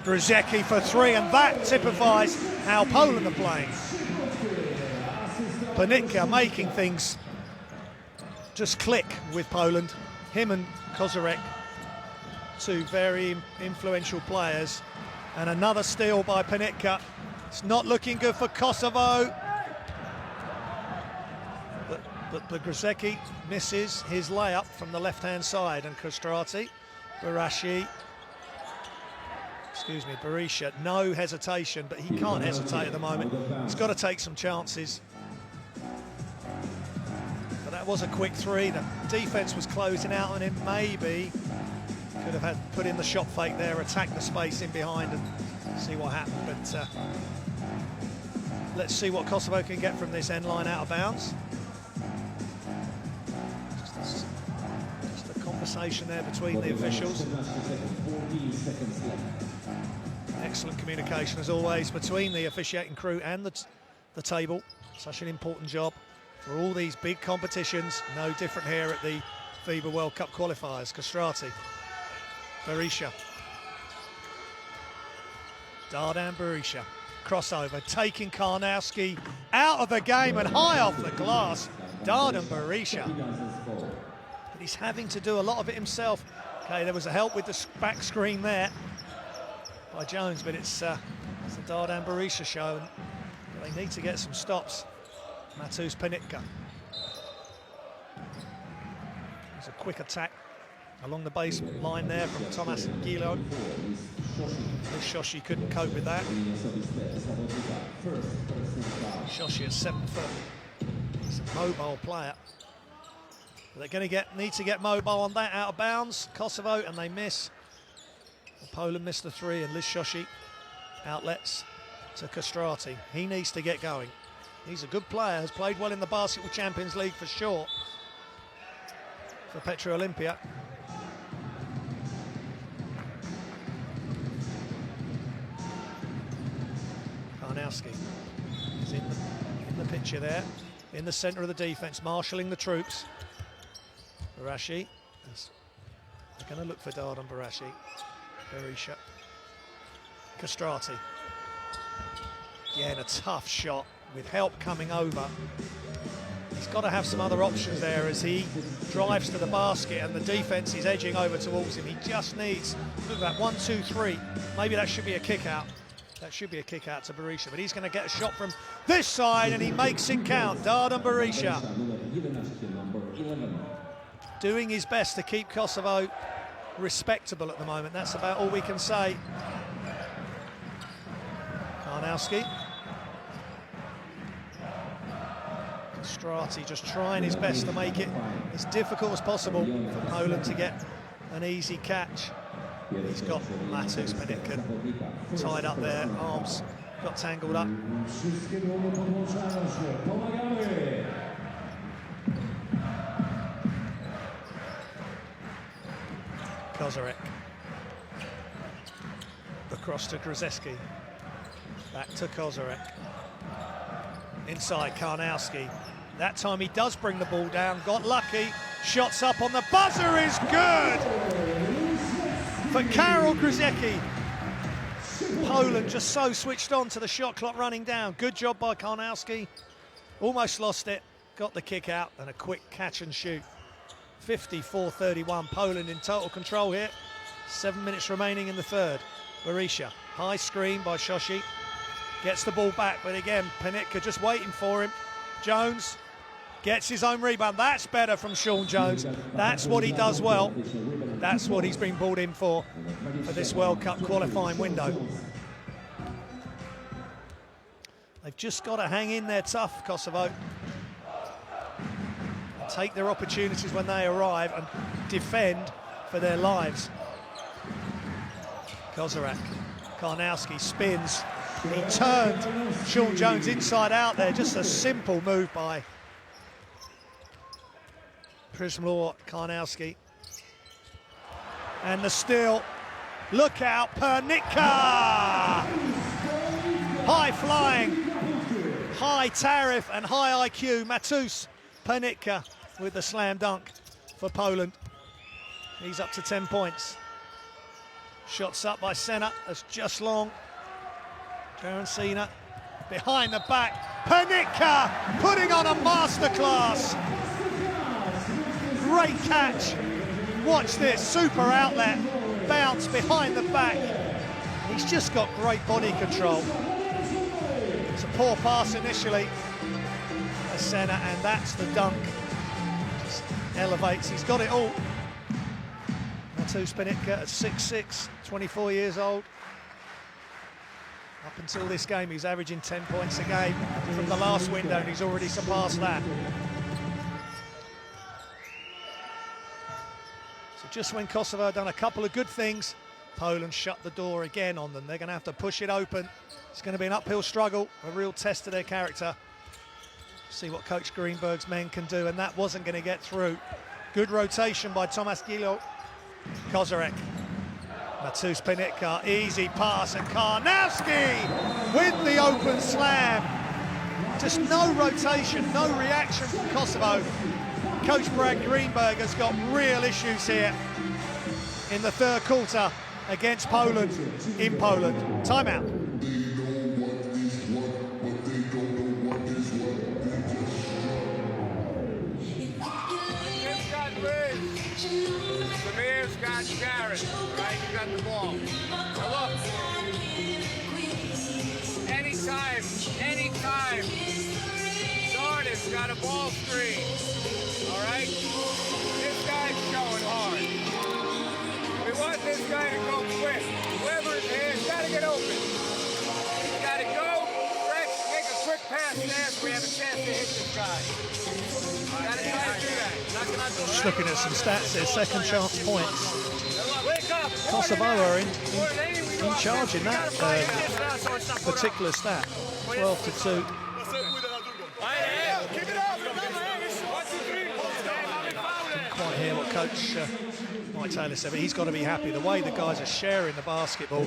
S1: Gruzecki for 3, and that typifies how Poland are playing. Panitka making things just click with Poland. Him and Kozarek, 2 very influential players. And another steal by Panitka. It's not looking good for Kosovo. But Gruzecki misses his layup from the left-hand side, and Castrati, Berisha, no hesitation, but he can't hesitate at the moment. He's got to take some chances. But that was a quick 3. The defense was closing out on him, maybe. Could have had put in the shot fake there, attack the space in behind and see what happened. But let's see what Kosovo can get from this end line out of bounds. Just a conversation there between the officials. Excellent communication as always between the officiating crew and the table. Such an important job for all these big competitions. No different here at the FIBA World Cup qualifiers. Castrati. Berisha. Dardan Berisha. Crossover, taking Karnowski out of the game and high off the glass. Dardan Berisha. But he's having to do a lot of it himself. Okay, there was a help with the back screen there by Jones, but it's the Dardan Berisha show. And they need to get some stops. Matus Panitka. It's a quick attack along the baseline there from Tomasz Gilo. Shoshi couldn't cope with that. Shoshi is 7 foot. He's a mobile player. They're going to need to get mobile on that, out of bounds. Kosovo, and they miss. Poland missed the 3, and Liz Shoshi outlets to Castrati. He needs to get going. He's a good player, has played well in the Basketball Champions League for sure. For Petro Olympia. Karnowski is in the picture there, in the centre of the defence, marshalling the troops. Barashi, they're going to look for Dardan Barashi. Berisha. Castrati. Again, a tough shot with help coming over. He's got to have some other options there as he drives to the basket and the defence is edging over towards him. He just needs, look at that, 1, 2, 3. Maybe that should be a kick out. That should be a kick out to Berisha, but he's going to get a shot from this side and he makes it count. Dardan Berisha doing his best to keep Kosovo respectable at the moment. That's about all we can say. Karnowski. Castrati just trying his best to make it as difficult as possible for Poland to get an easy catch. He's got Matus Penitka tied up there, arms got tangled up. Kozarek. Across to Grzeski. Back to Kozarek. Inside Karnowski. That time he does bring the ball down, got lucky. Shots up on the buzzer is good for Karol Grzeski. Poland just so switched on to the shot clock running down. Good job by Karnowski. Almost lost it, got the kick out and a quick catch and shoot. 54-31, Poland in total control here. 7 minutes remaining in the third. Berisha, high screen by Shoshi. Gets the ball back, but again, Penitka just waiting for him. Jones gets his own rebound. That's better from Sean Jones. That's what he does well. That's what he's been brought in for this World Cup qualifying window. They've just got to hang in there tough, Kosovo. Take their opportunities when they arrive and defend for their lives. Kozarek, Karnowski spins. He turned Sean Jones inside out there. Just a simple move by Przemysław Karnowski. And the steal. Look out, Penitka! High flying, high tariff and high IQ. Matus Penitka with the slam dunk for Poland. He's up to 10 points. Shots up by Senna, that's just long. Garancina behind the back. Penitka putting on a masterclass. Great catch. Watch this, super outlet. Bounce behind the back. He's just got great body control. It's a poor pass initially. Senna, and that's the dunk. Just elevates, he's got it all. Matus Penitka at 6'6", 24 years old. Up until this game, he's averaging 10 points a game from the last window, and he's already surpassed that. So just when Kosovo had done a couple of good things, Poland shut the door again on them. They're going to have to push it open. It's going to be an uphill struggle, a real test of their character. See what Coach Greenberg's men can do, and that wasn't going to get through. Good rotation by Tomasz Gilo. Kozarek. Matus Penitka, easy pass, and Karnowski with the open slam. Just no rotation, no reaction from Kosovo. Coach Brad Greenberg has got real issues here in the third quarter against Poland in Poland. Timeout.
S3: Samir's got Jarrett, right? You got the ball. Now look. Anytime. Darden's got a ball screen. All right? This guy's showing hard. We want this guy to go quick. Whoever's here has got to get open. He's got to go, stretch, make a quick pass there so we have a chance to hit this guy. Got to try to do that.
S1: Just looking at some stats here, second chance points.
S3: Wake up!
S1: Kosovo are in charge in that particular stat. 12-2. Didn't quite hear what Coach Mike Taylor said, but he's got to be happy. The way the guys are sharing the basketball.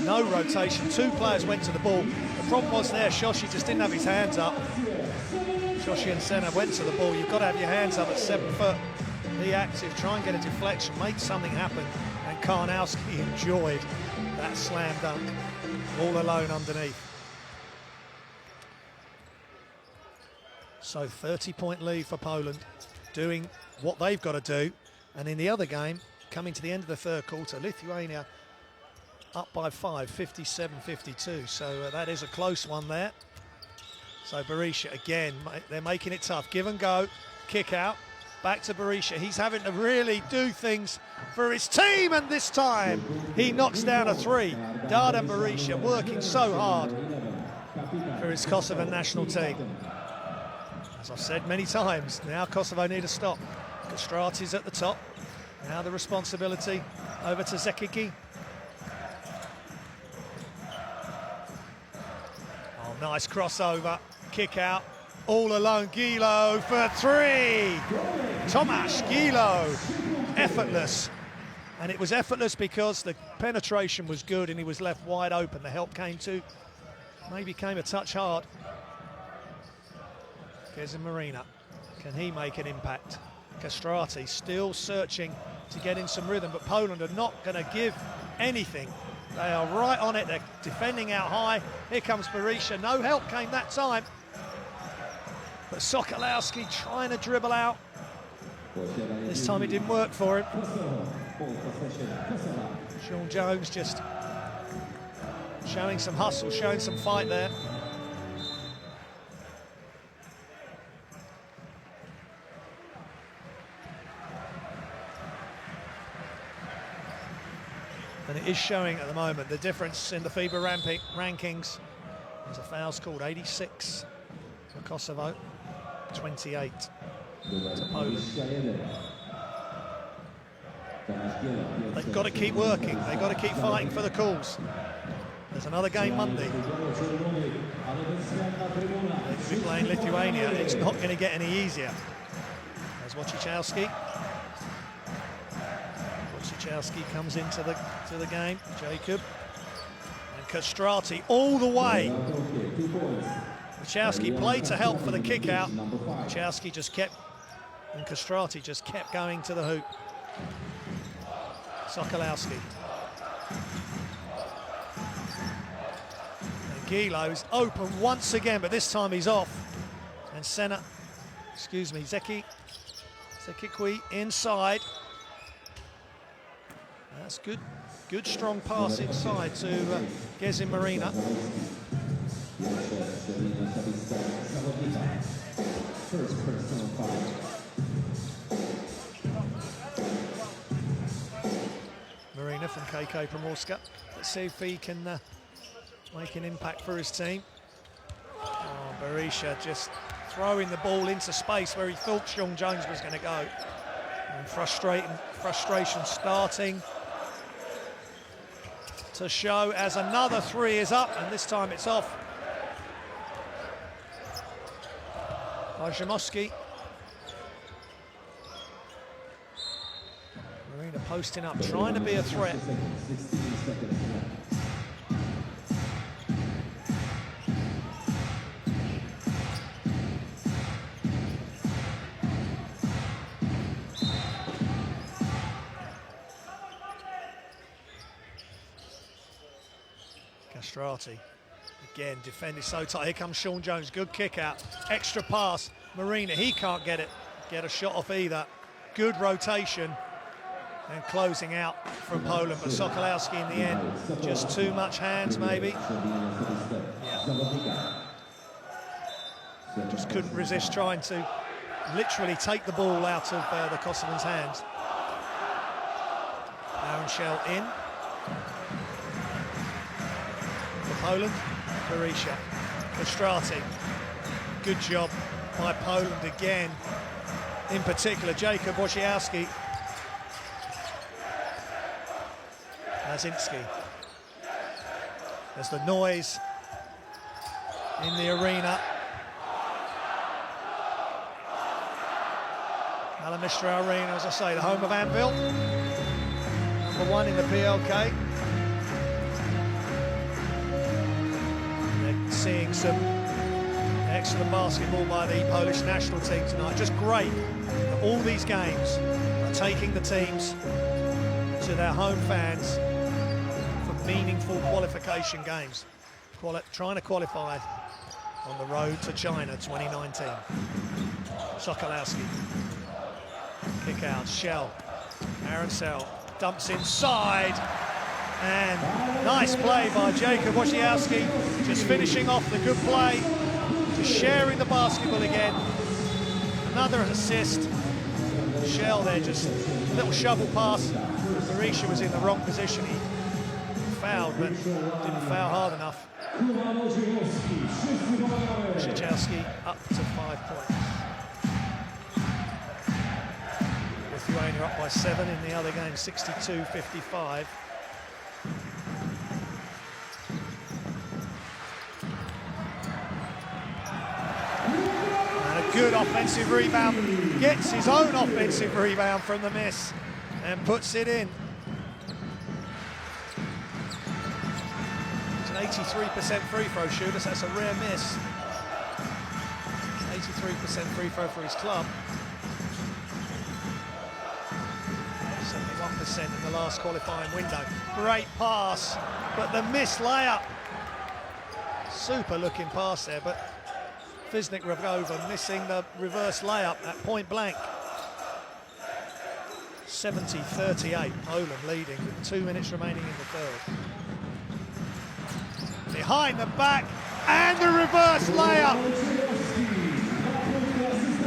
S1: No rotation. 2 players went to the ball. The problem was there, Shoshi just didn't have his hands up. Shoshi and Senna went to the ball. You've got to have your hands up at 7 foot. Be active, try and get a deflection, make something happen. And Karnowski enjoyed that slam dunk, all alone underneath. So 30-point lead for Poland, doing what they've got to do. And in the other game, coming to the end of the third quarter, Lithuania up by 5, 57-52. So that is a close one there. So Berisha again, they're making it tough. Give and go, kick out. Back to Berisha. He's having to really do things for his team, and this time he knocks down a 3. Dardan Berisha working so hard for his Kosovo national team. As I've said many times, now Kosovo need a stop. Kastrati's at the top. Now the responsibility over to Zekicki. Oh, nice crossover, kick out. All alone, Gilo for 3. Tomasz Gilo, effortless. And it was effortless because the penetration was good and he was left wide open. The help came too, maybe came a touch hard. Kezim Marina, can he make an impact? Kastrati still searching to get in some rhythm, but Poland are not going to give anything. They are right on it, they're defending out high. Here comes Berisha, no help came that time. But Sokolowski trying to dribble out. This time it didn't work for him. Sean Jones just showing some hustle, showing some fight there. And it is showing at the moment the difference in the FIBA rankings. There's a fouls called, 86 for Kosovo. 28 to Poland. They've got to keep working, they've got to keep fighting for the calls. There's another game Monday. They'll be playing Lithuania, it's not going to get any easier. There's Wojciechowski. Wojciechowski comes into the game, Jacob. And Kastrati all the way. Wojciechowski played to help for the kick out. Wojciechowski just kept, and Kastrati just kept going to the hoop. Sokolowski. And Gilo's open once again, but this time he's off. And Zekicki inside. That's good strong pass inside to Kezim Marina. Marina from KK Primorska. Let's see if he can make an impact for his team. Oh, Berisha just throwing the ball into space where he thought Sean Jones was going to go. And frustration starting to show as another 3 is up, and this time it's off. Jamoski. Marina posting up, trying to be a threat. Kastrati. Again, defending so tight. Here comes Sean Jones. Good kick out. Extra pass. Marina, he can't get a shot off either. Good rotation. And closing out from Poland. But Sokolowski in the end, just too much hands maybe. Yeah. Just couldn't resist trying to literally take the ball out of the Kosovans' hands. Aaron Shell in. For Poland, Berisha. Kastrati. Good job by Poland again. In particular, Jacob Wojciechowski. Lazinski. There's the noise in the arena. Alamistra Arena, as I say, the home of Anvil. #1 in the PLK. They're seeing some excellent basketball by the Polish national team tonight. Just great that all these games are taking the teams to their home fans for meaningful qualification games. Trying to qualify on the road to China 2019. Sokolowski. Kick out, Shell. Aaron Shell dumps inside. And nice play by Jacob Wojciechowski. Just finishing off the good play. Just sharing the basketball again. Another assist. Shell there, just a little shovel pass. Berisha was in the wrong position. He fouled, but didn't foul hard enough. Wojciechowski up to 5 points. Lithuania up by 7 in the other game, 62-55. And a good offensive rebound. Gets his own offensive rebound from the miss and puts it in. It's an 83% free throw shooter, so that's a rare miss. 83% free throw for his club. 71% in the last qualifying window. Great pass, but the missed layup. Super looking pass there, but Fisnik Rogova missing the reverse layup at point blank. 70-38, Poland leading with 2 minutes remaining in the third. Behind the back, and the reverse layup.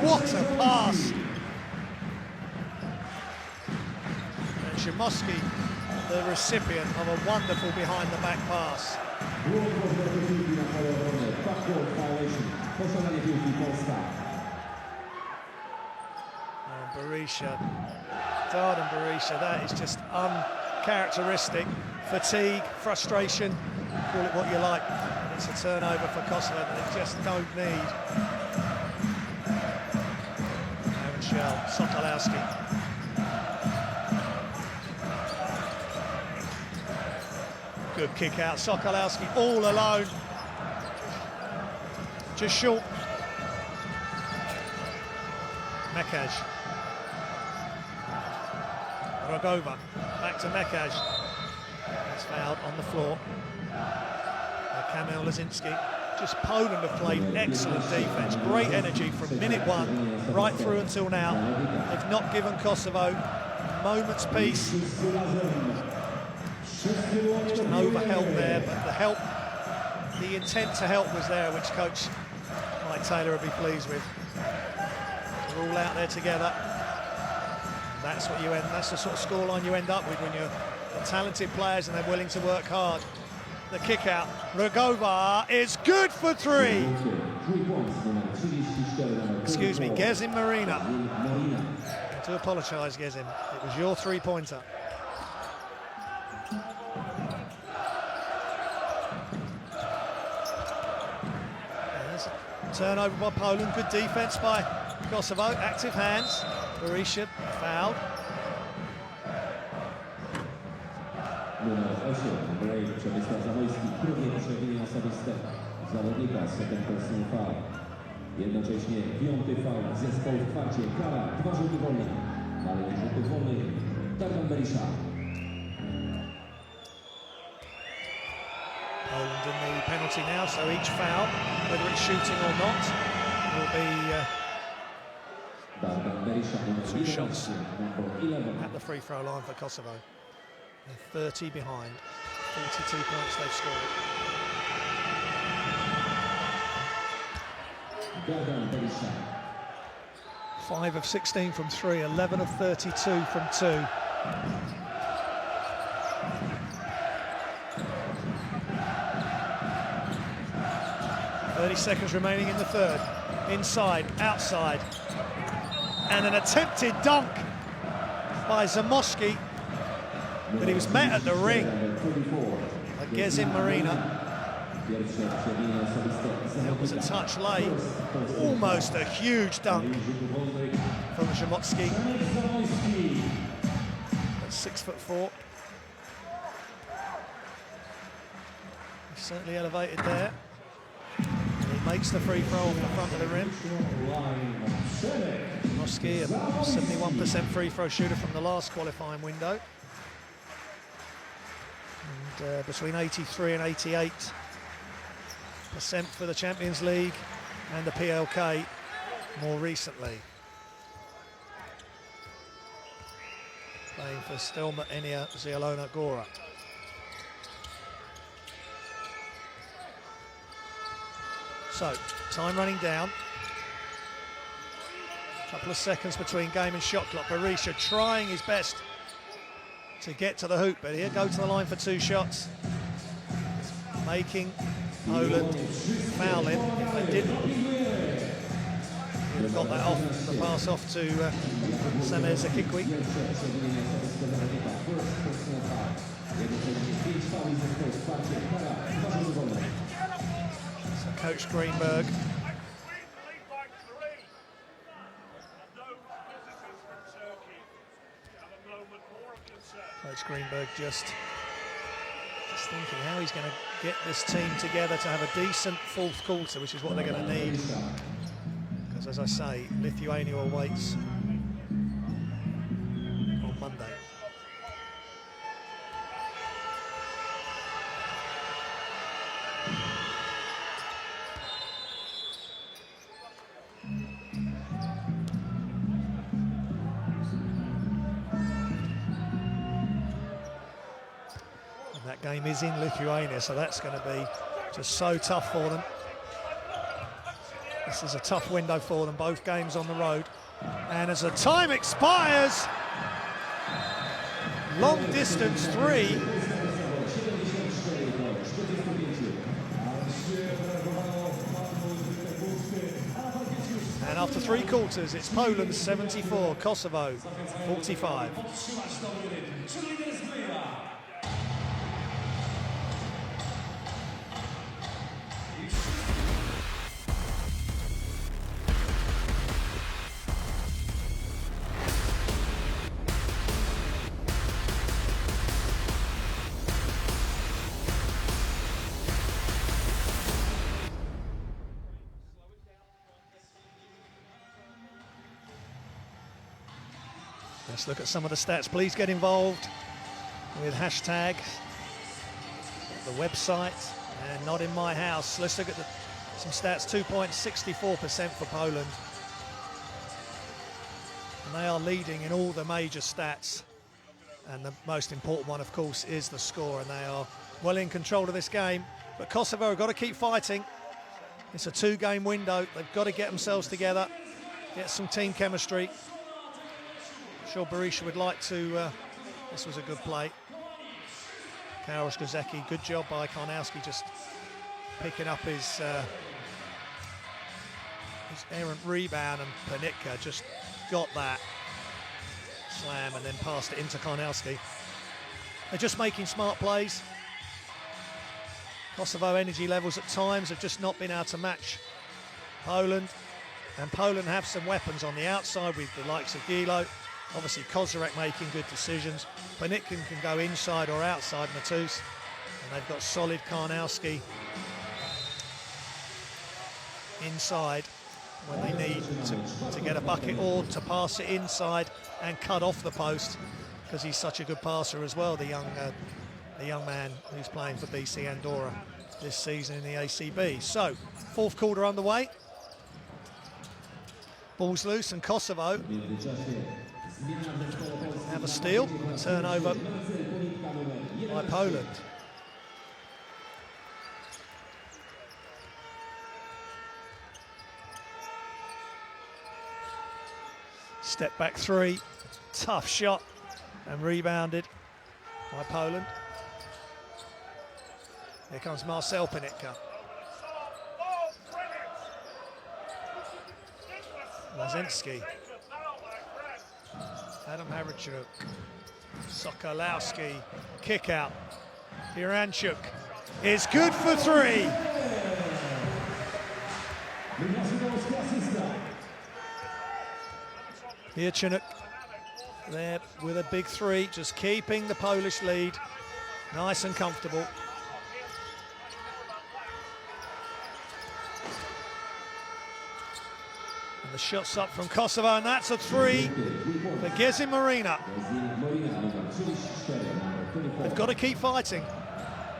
S1: What a pass. And Shimoski, the recipient of a wonderful behind the back pass. Berisha, Darden Berisha, that is just uncharacteristic. Fatigue, frustration, call it what you like. It's a turnover for Kosovo that they just don't need. Aaron Shell, Sokolowski. Good kick out, Sokolowski all alone. Just short. Mekaj. Rogova, back to Mekaj. That's fouled on the floor. Kamil Lazinski. Just Poland have played excellent defence, great energy from minute 1 right through until now. They've not given Kosovo a moment's peace. Just an overhelp there, but the help, the intent to help was there, which Coach Mike Taylor will be pleased with. They're all out there together. That's what you end. That's the sort of scoreline you end up with when you're talented players and they're willing to work hard. The kick out, Rogova is good for 3. Excuse me, Gezim Marina. I do apologise, Gezim. It was your 3-pointer. Turnover by Poland, good defence by Kosovo, active hands. Berisha fouled.
S2: Numer 8, Andrzej Przemysław-Zamojski, próbuje przewinienia osobiste zawodnika z personal foul. Jednocześnie 5. faul zespołu w kwarcie, kara 2 rzuty wolne. Na linii rzutów wolnych Dardan Berisha.
S1: Poland in the penalty now, so each foul, whether it's shooting or not, will be 2 shots at the free throw line for Kosovo. They're 30 behind, 42 points they've scored. 5 of 16 from 3, 11 of 32 from 2. Seconds remaining in the third. Inside, outside. And an attempted dunk by Zamoski, but he was met at the ring by Gezin Marina. It was a touch late. Almost a huge dunk from Zamoski at 6'4". He's certainly elevated there. He makes the free throw off the front of the rim. Zamoski, a 71% free throw shooter from the last qualifying window. And between 83 and 88% for the Champions League and the PLK more recently. Playing for Stelma Enia Zielona Góra. So, time running down. Couple of seconds between game and shot clock. Berisha trying his best to get to the hoop, but he'll go to the line for 2 shots. Making Poland foul him. If they didn't, he'd have got that off, the pass off to Samer Zakikwi. So Coach Greenberg just thinking how he's going to get this team together to have a decent fourth quarter, which is what they're going to need. Because, as I say, Lithuania awaits on Monday. Game is in Lithuania, so that's going to be just so tough for them. This is a tough window for them, both games on the road. And as the time expires, long distance 3. And after 3 quarters, it's Poland 74, Kosovo 45. Let's look at some of the stats. Please get involved with hashtag, the website, and Not In My House. Let's look at some stats. 2.64% for Poland. And they are leading in all the major stats. And the most important one, of course, is the score. And they are well in control of this game. But Kosovo have got to keep fighting. It's a 2-game window. They've got to get themselves together, get some team chemistry. I'm sure Berisha would like to. This was a good play. Karosz Gozecki, good job by Karnowski, just picking up his errant rebound, and Panitka just got that slam and then passed it into Karnowski. They're just making smart plays. Kosovo energy levels at times have just not been able to match Poland, and Poland have some weapons on the outside with the likes of Gilo. Obviously, Kozarek making good decisions. Panitka can go inside or outside Matus. And they've got solid Karnowski inside when they need to get a bucket, or to pass it inside and cut off the post, because he's such a good passer as well, the young man who's playing for BC Andorra this season in the ACB. So, 4th quarter underway. Ball's loose, and Kosovo have a steal, a turnover by Poland. Step back three, tough shot, and rebounded by Poland. Here comes Marcel Panitka. Lazinski. Adam Havrachuk. Sokolowski. Kick out. Iranchuk is good for three. Here Chinook there with a big three, just keeping the Polish lead nice and comfortable. And the shot's up from Kosovo, and that's a three for Gezim Marina. They've got to keep fighting.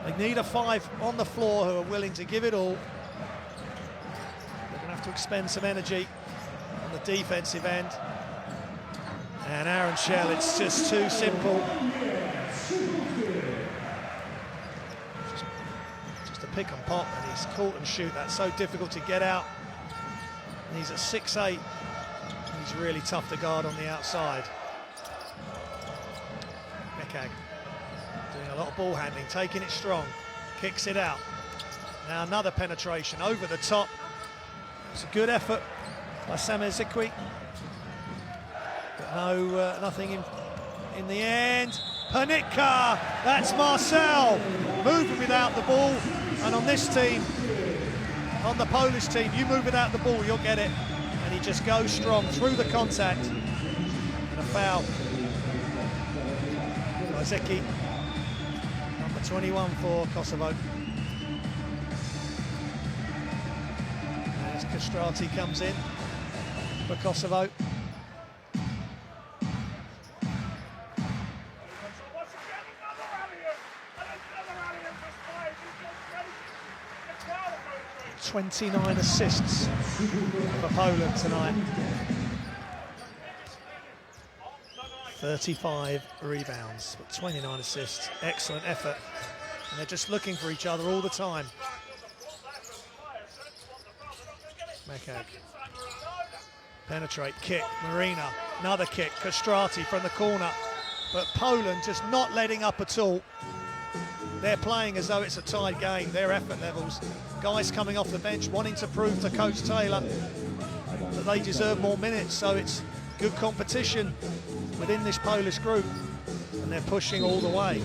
S1: They need a five on the floor who are willing to give it all. They're going to have to expend some energy on the defensive end. And Aaron Shell, it's just too simple. Just a pick and pop, and he's caught and shoot. That's so difficult to get out. And he's at 6'8". He's really tough to guard on the outside. Mekag doing a lot of ball handling, taking it strong, kicks it out. Now another penetration over the top. It's a good effort by Samer Zikwi. But no, nothing in the end. Panitka, that's Marcel, moving without the ball. And on this team, on the Polish team, you move without the ball, you'll get it. And he just goes strong through the contact. And a foul. Zeki, number 21 for Kosovo. As Castrati comes in for Kosovo. '29 assists for Poland tonight. 35 rebounds, but 29 assists. Excellent effort. And they're just looking for each other all the time. Mekag. Penetrate, kick, Marina. Another kick, Castrati from the corner. But Poland just not letting up at all. They're playing as though it's a tied game, their effort levels. Guys coming off the bench wanting to prove to Coach Taylor that they deserve more minutes, so it's good competition within this Polish group, and they're pushing all the way.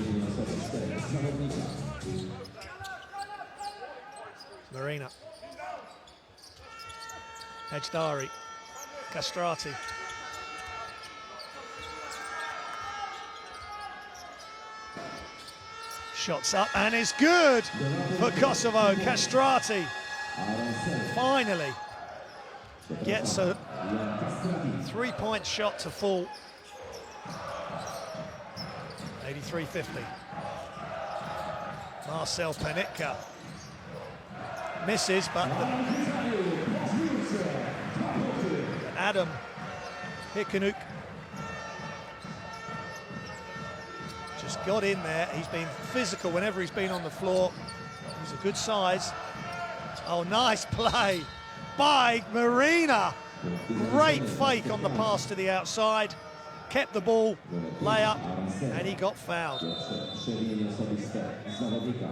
S1: Marina. Ejdari. Castrati. Shots up and is good for Kosovo. Castrati finally gets a three-point shot to fall. 83-50. Marcel Panitka misses, but Adam Hikanuk just got in there. He's been physical whenever he's been on the floor. He's a good size. Oh, nice play by Marina. Great fake on the pass to the outside. Kept the ball, layup, and he got fouled.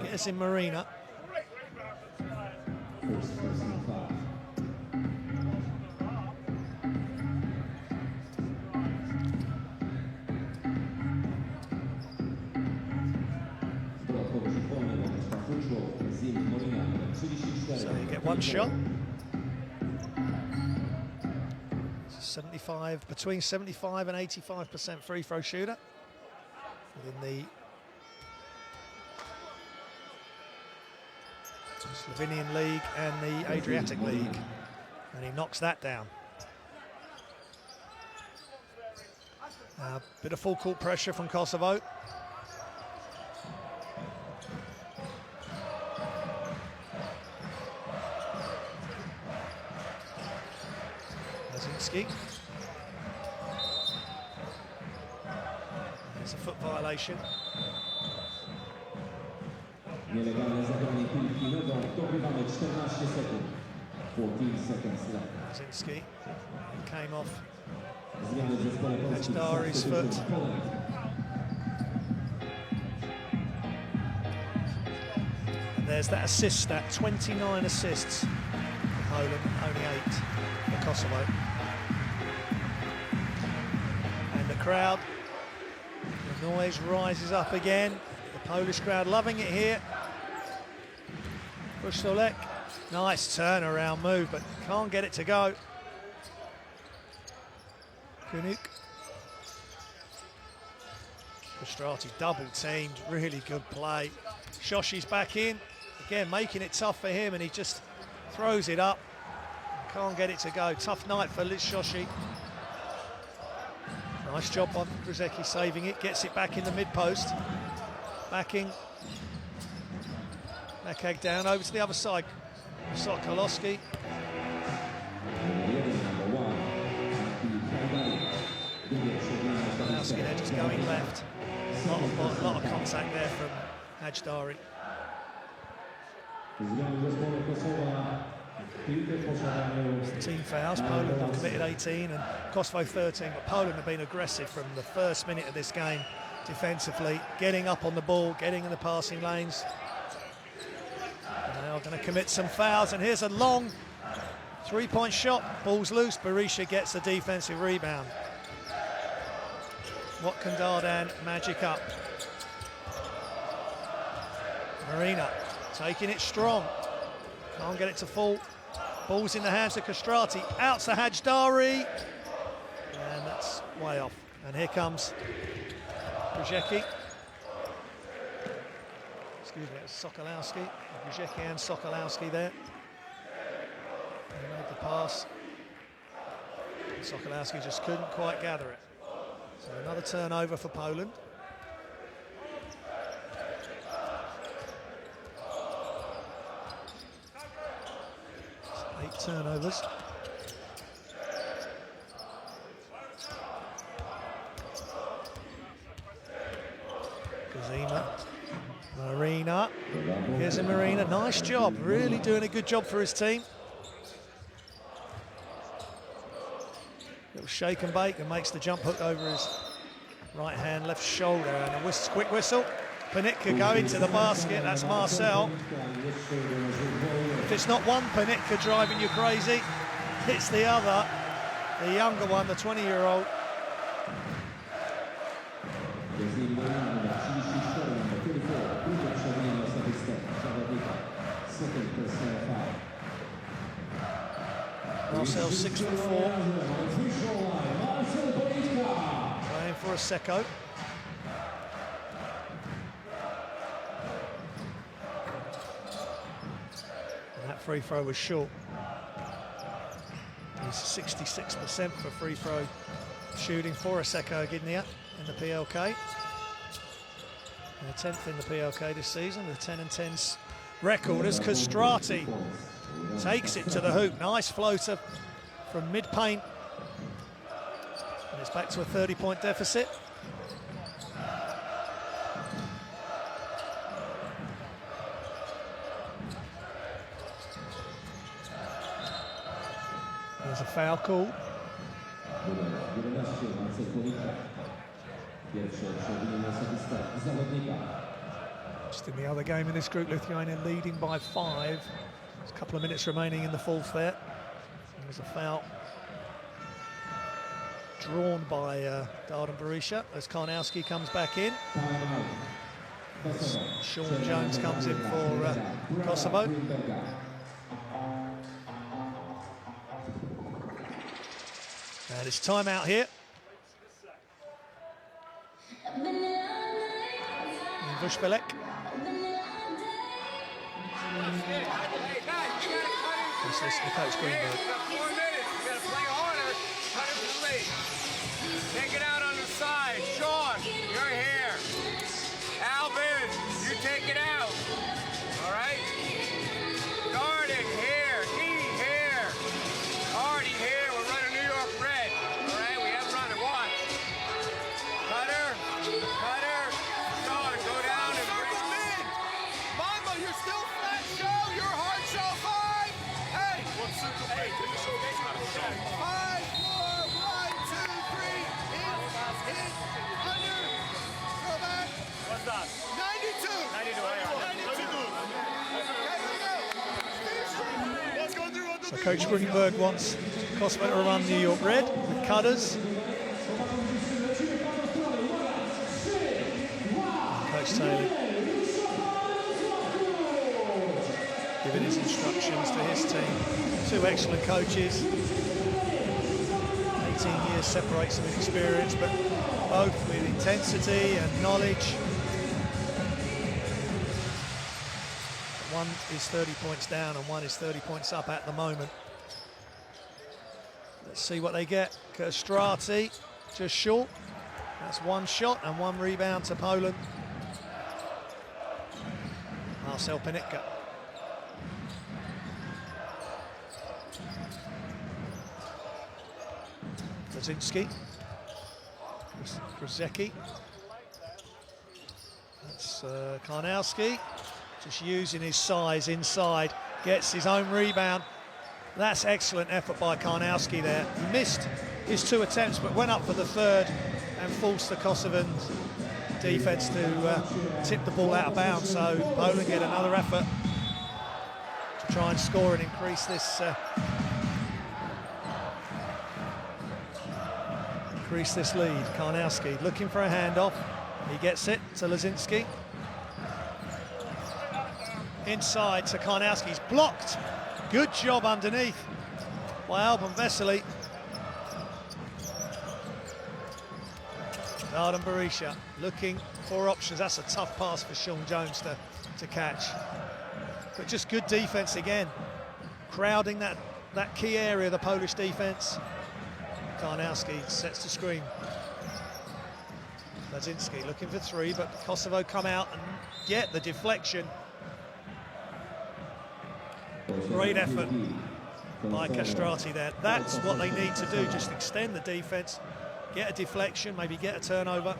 S1: Gets in Marina. So you get one shot. 75, between 75 and 85% free throw shooter within the Slovenian League and the Adriatic League, and he knocks that down. A bit of full court pressure from Kosovo. Lazinski. There's a foot violation.
S2: Nielegalne zagranie piłki nogą, dogrywamy 14 sekund. 14 seconds left.
S1: Lazinski came off Hajdari's foot. And there's that assist stat, 29 assists for Poland, only 8 for Kosovo. And the crowd, the noise rises up again. The Polish crowd loving it here. Puszolek, nice turnaround move, but can't get it to go. Kunuk. Kostrati double teamed, really good play. Shoshi's back in, again making it tough for him, and he just throws it up. Can't get it to go. Tough night for Liz Shoshi. Nice job on Krzyzewski saving it, gets it back in the mid-post. Backing. Nekag down over to the other side. Sokolowski. Sokolowski there just going left. A lot of contact there from Hajdari. team fouls. Poland have committed 18 and Kosovo 13, but Poland have been aggressive from the first minute of this game defensively, getting up on the ball, getting in the passing lanes. Now going to commit some fouls, and here's a long three-point shot. Ball's loose. Berisha gets the defensive rebound. What can Dardan magic up? Marina taking it strong. Can't get it to fall. Ball's in the hands of Kostrati. Out to Hajdari. And that's way off. And here comes Krzyzewski. Excuse me, it was Sokolowski. Krzyzewski and Sokolowski there. He made the pass. Sokolowski just couldn't quite gather it. So another turnover for Poland. It's 8 turnovers. Kazima. Marina. Here's a Marina. Nice job. Really doing a good job for his team. Little shake and bake and makes the jump hook over his right hand, left shoulder, and a quick whistle. Panitka going to the basket. That's Marcel. If it's not one Panitka driving you crazy, it's the other, the younger one, the 20-year-old. Marcel's 6'4". Playing for a Secco. And that free throw was short. He's 66% for free throw shooting for a Secco Gdynia in the PLK. They're 10th in the PLK this season, the 10-10 record as Kostrati takes it to the hoop. Nice floater from mid-paint. And it's back to a 30-point deficit. There's a foul call. Just in the other game in this group, Lithuania leading by 5. There's a couple of minutes remaining in the fourth there. There's a foul drawn by Dardan Berisha as Karnowski comes back in. As Sean Jones comes in for Kosovo. And it's time out here. Vushbelek. Let's listen to Coach Greenberg.
S3: You got 4 minutes. You got to play harder. Cut it to the lead. Take it out on the side. Sean, you're here. Alvin, you take it out. All right? Darden here. E here. Hardy here. We're running New York red. All right? We haven't run it. Watch. Cutter. Cutter. Sean, go down and bring him in. Mama, you're still flat, show. You're hard, show 5. Hey. Hey,
S1: So Coach Greenberg wants Kosovo to run New York red with cutters. Coach Taylor giving his instructions to his team. Two excellent coaches. 18 years separates them in experience, but both with intensity and knowledge. One is 30 points down and one is 30 points up at the moment. Let's see what they get. Kostrati just short. That's one shot and one rebound to Poland. Marcel Panitka. Brzezinski. Krzyzewski. That's Karnowski. Just using his size inside. Gets his own rebound. That's excellent effort by Karnowski there. He missed his 2 attempts, but went up for the third and forced the Kosovan defence to tip the ball out of bounds. So Poland get another effort to try and score and increase this lead. Karnowski looking for a handoff. He gets it to Lazinski. Inside to Karnowski. He's blocked. Good job underneath by Alban Vesely. Darden Berisha looking for options. That's a tough pass for Sean Jones to catch. But just good defence again. Crowding that key area, the Polish defence. Karnowski sets the screen. Lazinski looking for 3, but Kosovo come out and get the deflection. Great effort by Kostrati there. That's what they need to do, just extend the defence, get a deflection, maybe get a turnover.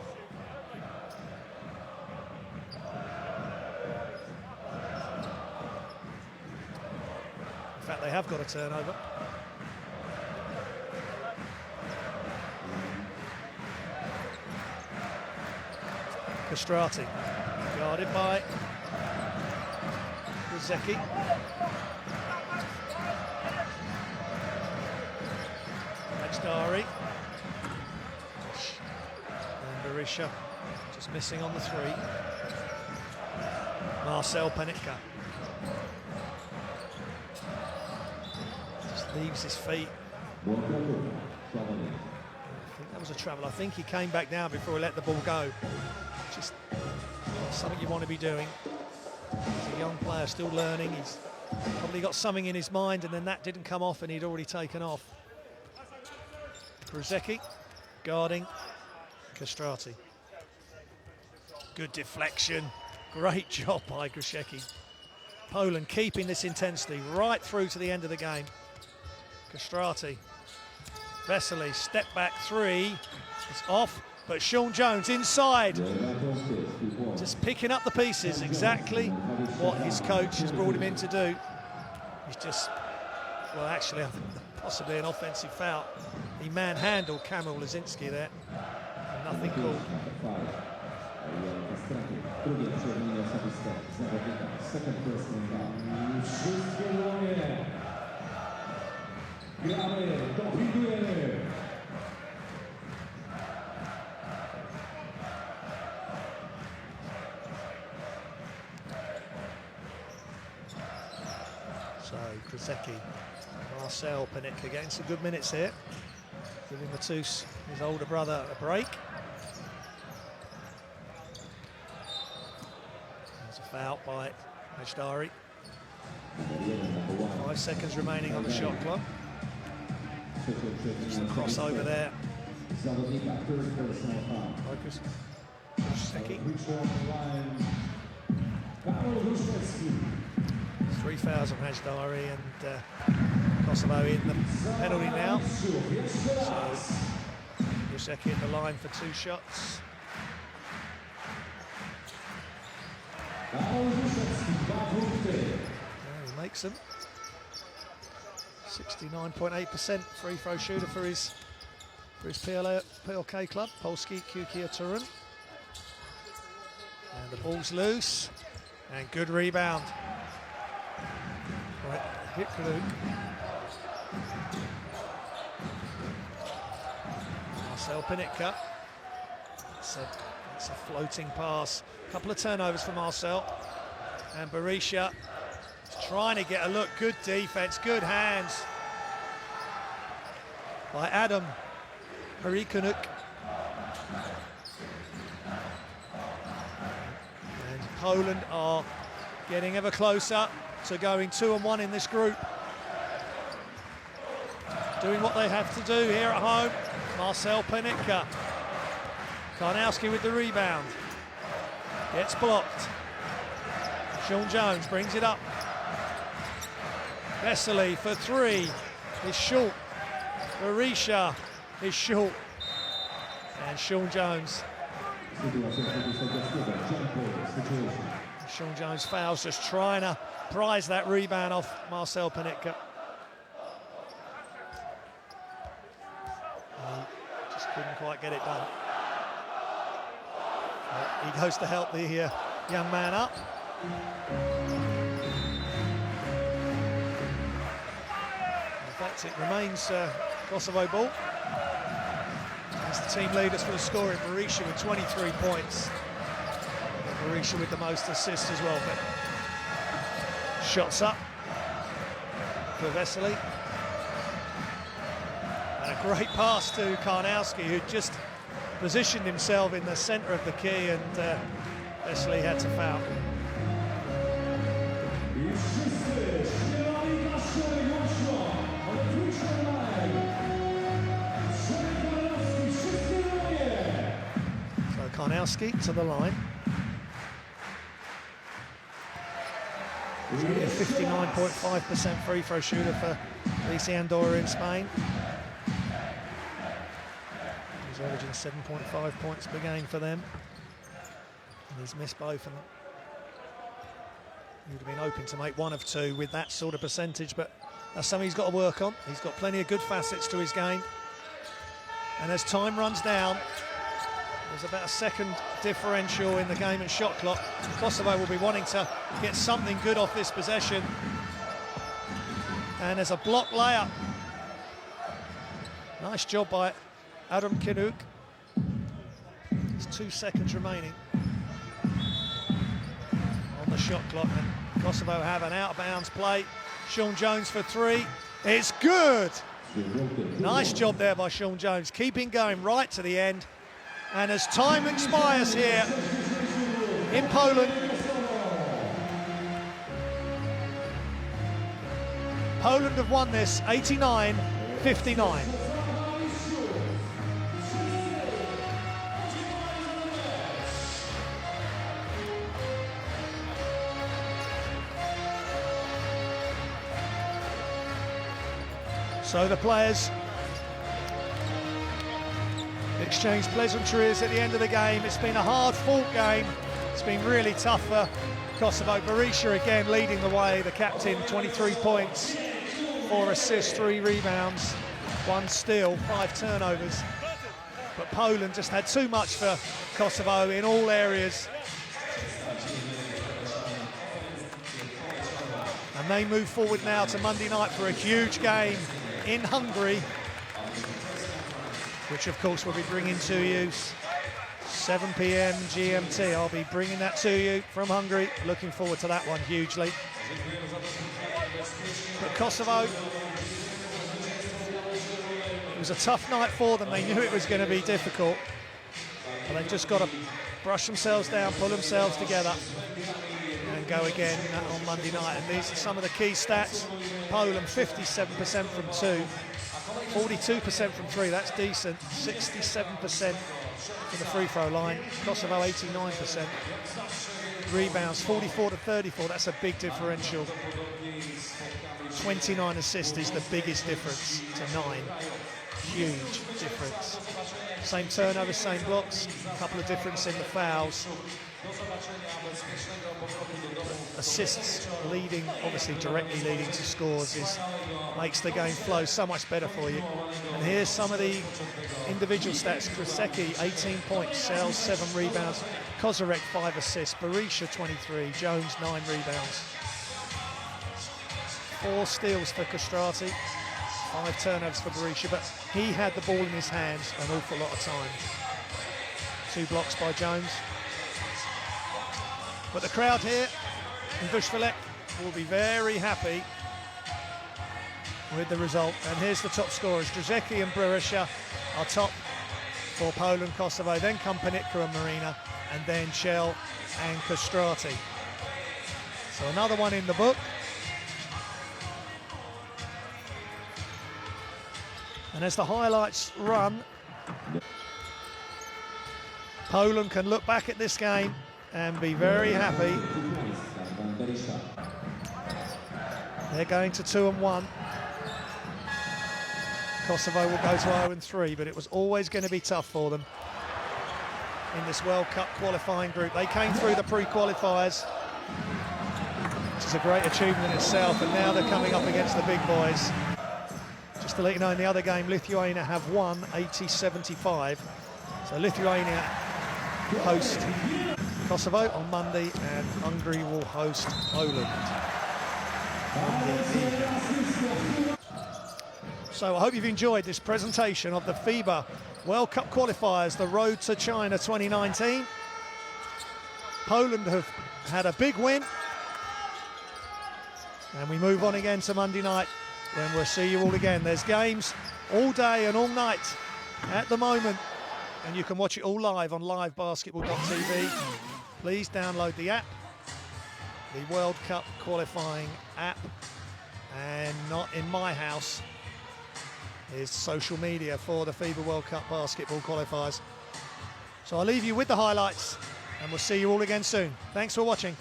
S1: In fact, they have got a turnover. Kostrati, guarded by Krzyzewski. Dari. And Berisha just missing on the 3. Marcel Panitka. Just leaves his feet. I think that was a travel. I think he came back down before he let the ball go. Just something you want to be doing. He's a young player still learning. He's probably got something in his mind and then that didn't come off and he'd already taken off. Krzyzewski guarding Kostrati. Good deflection. Great job by Krzyzewski. Poland keeping this intensity right through to the end of the game. Kostrati. Vesely, step back 3. It's off, but Sean Jones inside. Just picking up the pieces. Exactly what his coach has brought him in to do. He's just, well, actually, I think possibly an offensive foul. He manhandled Kamil Lazinski there. And nothing called. So Krzyzewski, Marcel Panitka getting some good minutes here. Giving Matus, his older brother, a break. There's a foul by Ajdari. 5 seconds remaining on the shot clock. Just a crossover there. Focus. Krzyzewski. 3 fouls on Ajdari and Kosovo in the penalty now. So Krzyzewski at the line for 2 shots. He makes them. 69.8% free throw shooter for his PLK club, Polski Kukia Turun. And the ball's loose. And good rebound. Right, hit Kaluk. Marcel Pinitka. It's a floating pass. A couple of turnovers for Marcel. And Berisha is trying to get a look. Good defense, good hands by Adam Harikunuk. And Poland are getting ever closer to going 2-1 in this group. Doing what they have to do here at home. Marcel Pinitka. Karnowski with the rebound. Gets blocked. Sean Jones brings it up. Vesely for three is short. Berisha is short. And Sean Jones. Sean Jones fouls, just trying to prize that rebound off Marcel Pinitka. Just couldn't quite get it done. He goes to help the young man up. In fact, it remains Kosovo ball. As the team leaders for the scoring, Berisha with 23 points. And Berisha with the most assists as well. But shots up for Vesely. And a great pass to Karnowski, who just positioned himself in the centre of the key, and Vesely had to foul. So Karnowski to the line. He's only a 59.5% free throw shooter for Lisi Andorra in Spain. He's averaging 7.5 points per game for them. And he's missed both of them. He would have been hoping to make one of two with that sort of percentage, but that's something he's got to work on. He's got plenty of good facets to his game. And as time runs down, there's about a second differential in the game and shot clock. Kosovo will be wanting to get something good off this possession. And there's a block layup. Nice job by Adam Kinuk. There's 2 seconds remaining on the shot clock, and Kosovo have an out-of-bounds play. Sean Jones for three. It's good. Nice job there by Sean Jones, keeping going right to the end. And as time expires here in Poland, Poland have won this 89-59. So the players exchange pleasantries at the end of the game. It's been a hard-fought game. It's been really tough for Kosovo. Berisha again leading the way, the captain, 23 points, 4 assists, 3 rebounds, 1 steal, 5 turnovers. But Poland just had too much for Kosovo in all areas. And they move forward now to Monday night for a huge game in Hungary, which of course we'll be bringing to you 7 p.m. GMT. I'll be bringing that to you from Hungary. Looking forward to that one hugely. But Kosovo, it was a tough night for them. They knew it was going to be difficult, but they've just got to brush themselves down, pull themselves together, and go again on Monday night. And these are some of the key stats. Poland 57% from 2, 42% from 3, that's decent. 67% from the free throw line. Kosovo 89%. Rebounds 44-34, that's a big differential. 29 assists is the biggest difference to 9. Huge difference. Same turnovers, same blocks, a couple of difference in the fouls. Assists leading, obviously directly leading to scores, makes the game flow so much better for you. And here's some of the individual stats. Krasecki 18 points, Sales 7 rebounds, Kozarek 5 assists, Berisha 23, Jones 9 rebounds. 4 steals for Kostrati, 5 turnovers for Berisha, but he had the ball in his hands an awful lot of time. 2 blocks by Jones. But the crowd here in Bushvillek will be very happy with the result. And here's the top scorers. Drzecki and Berisha are top for Poland, Kosovo. Then come Panitka and Marina, and then Shell and Castrati. So another one in the book. And as the highlights run, Poland can look back at this game and be very happy. They're going to 2-1. Kosovo will go to 0-3, but it was always going to be tough for them in this World Cup qualifying group. They came through the pre-qualifiers, which is a great achievement itself, and now they're coming up against the big boys. Just to let you know, in the other game, Lithuania have won 80-75. So Lithuania host Kosovo on Monday, and Hungary will host Poland on the evening. So I hope you've enjoyed this presentation of the FIBA World Cup qualifiers, the road to China 2019. Poland have had a big win, and we move on again to Monday night, when we'll see you all again. There's games all day and all night at the moment, and you can watch it all live on livebasketball.tv. Please download the app, the World Cup qualifying app, and Not In My House is social media for the FIBA World Cup basketball qualifiers. So I'll leave you with the highlights, and we'll see you all again soon. Thanks for watching.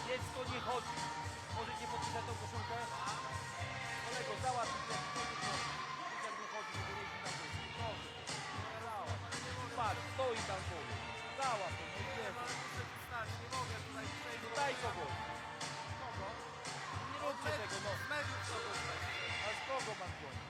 S5: Dziecko nie chodzi. Może nie podpisać tą koszulkę? Kolego, załatw mi ten jak nie chodzi, żeby jeździć na górę. Proszę. Załatw. Patrz, stoi tam góry. Załatw to, no nie wiem. Nie mogę tutaj przejść. Daj kogoś. Kogo? Nie róbcie tego, no. A z kogo mam dzwonić?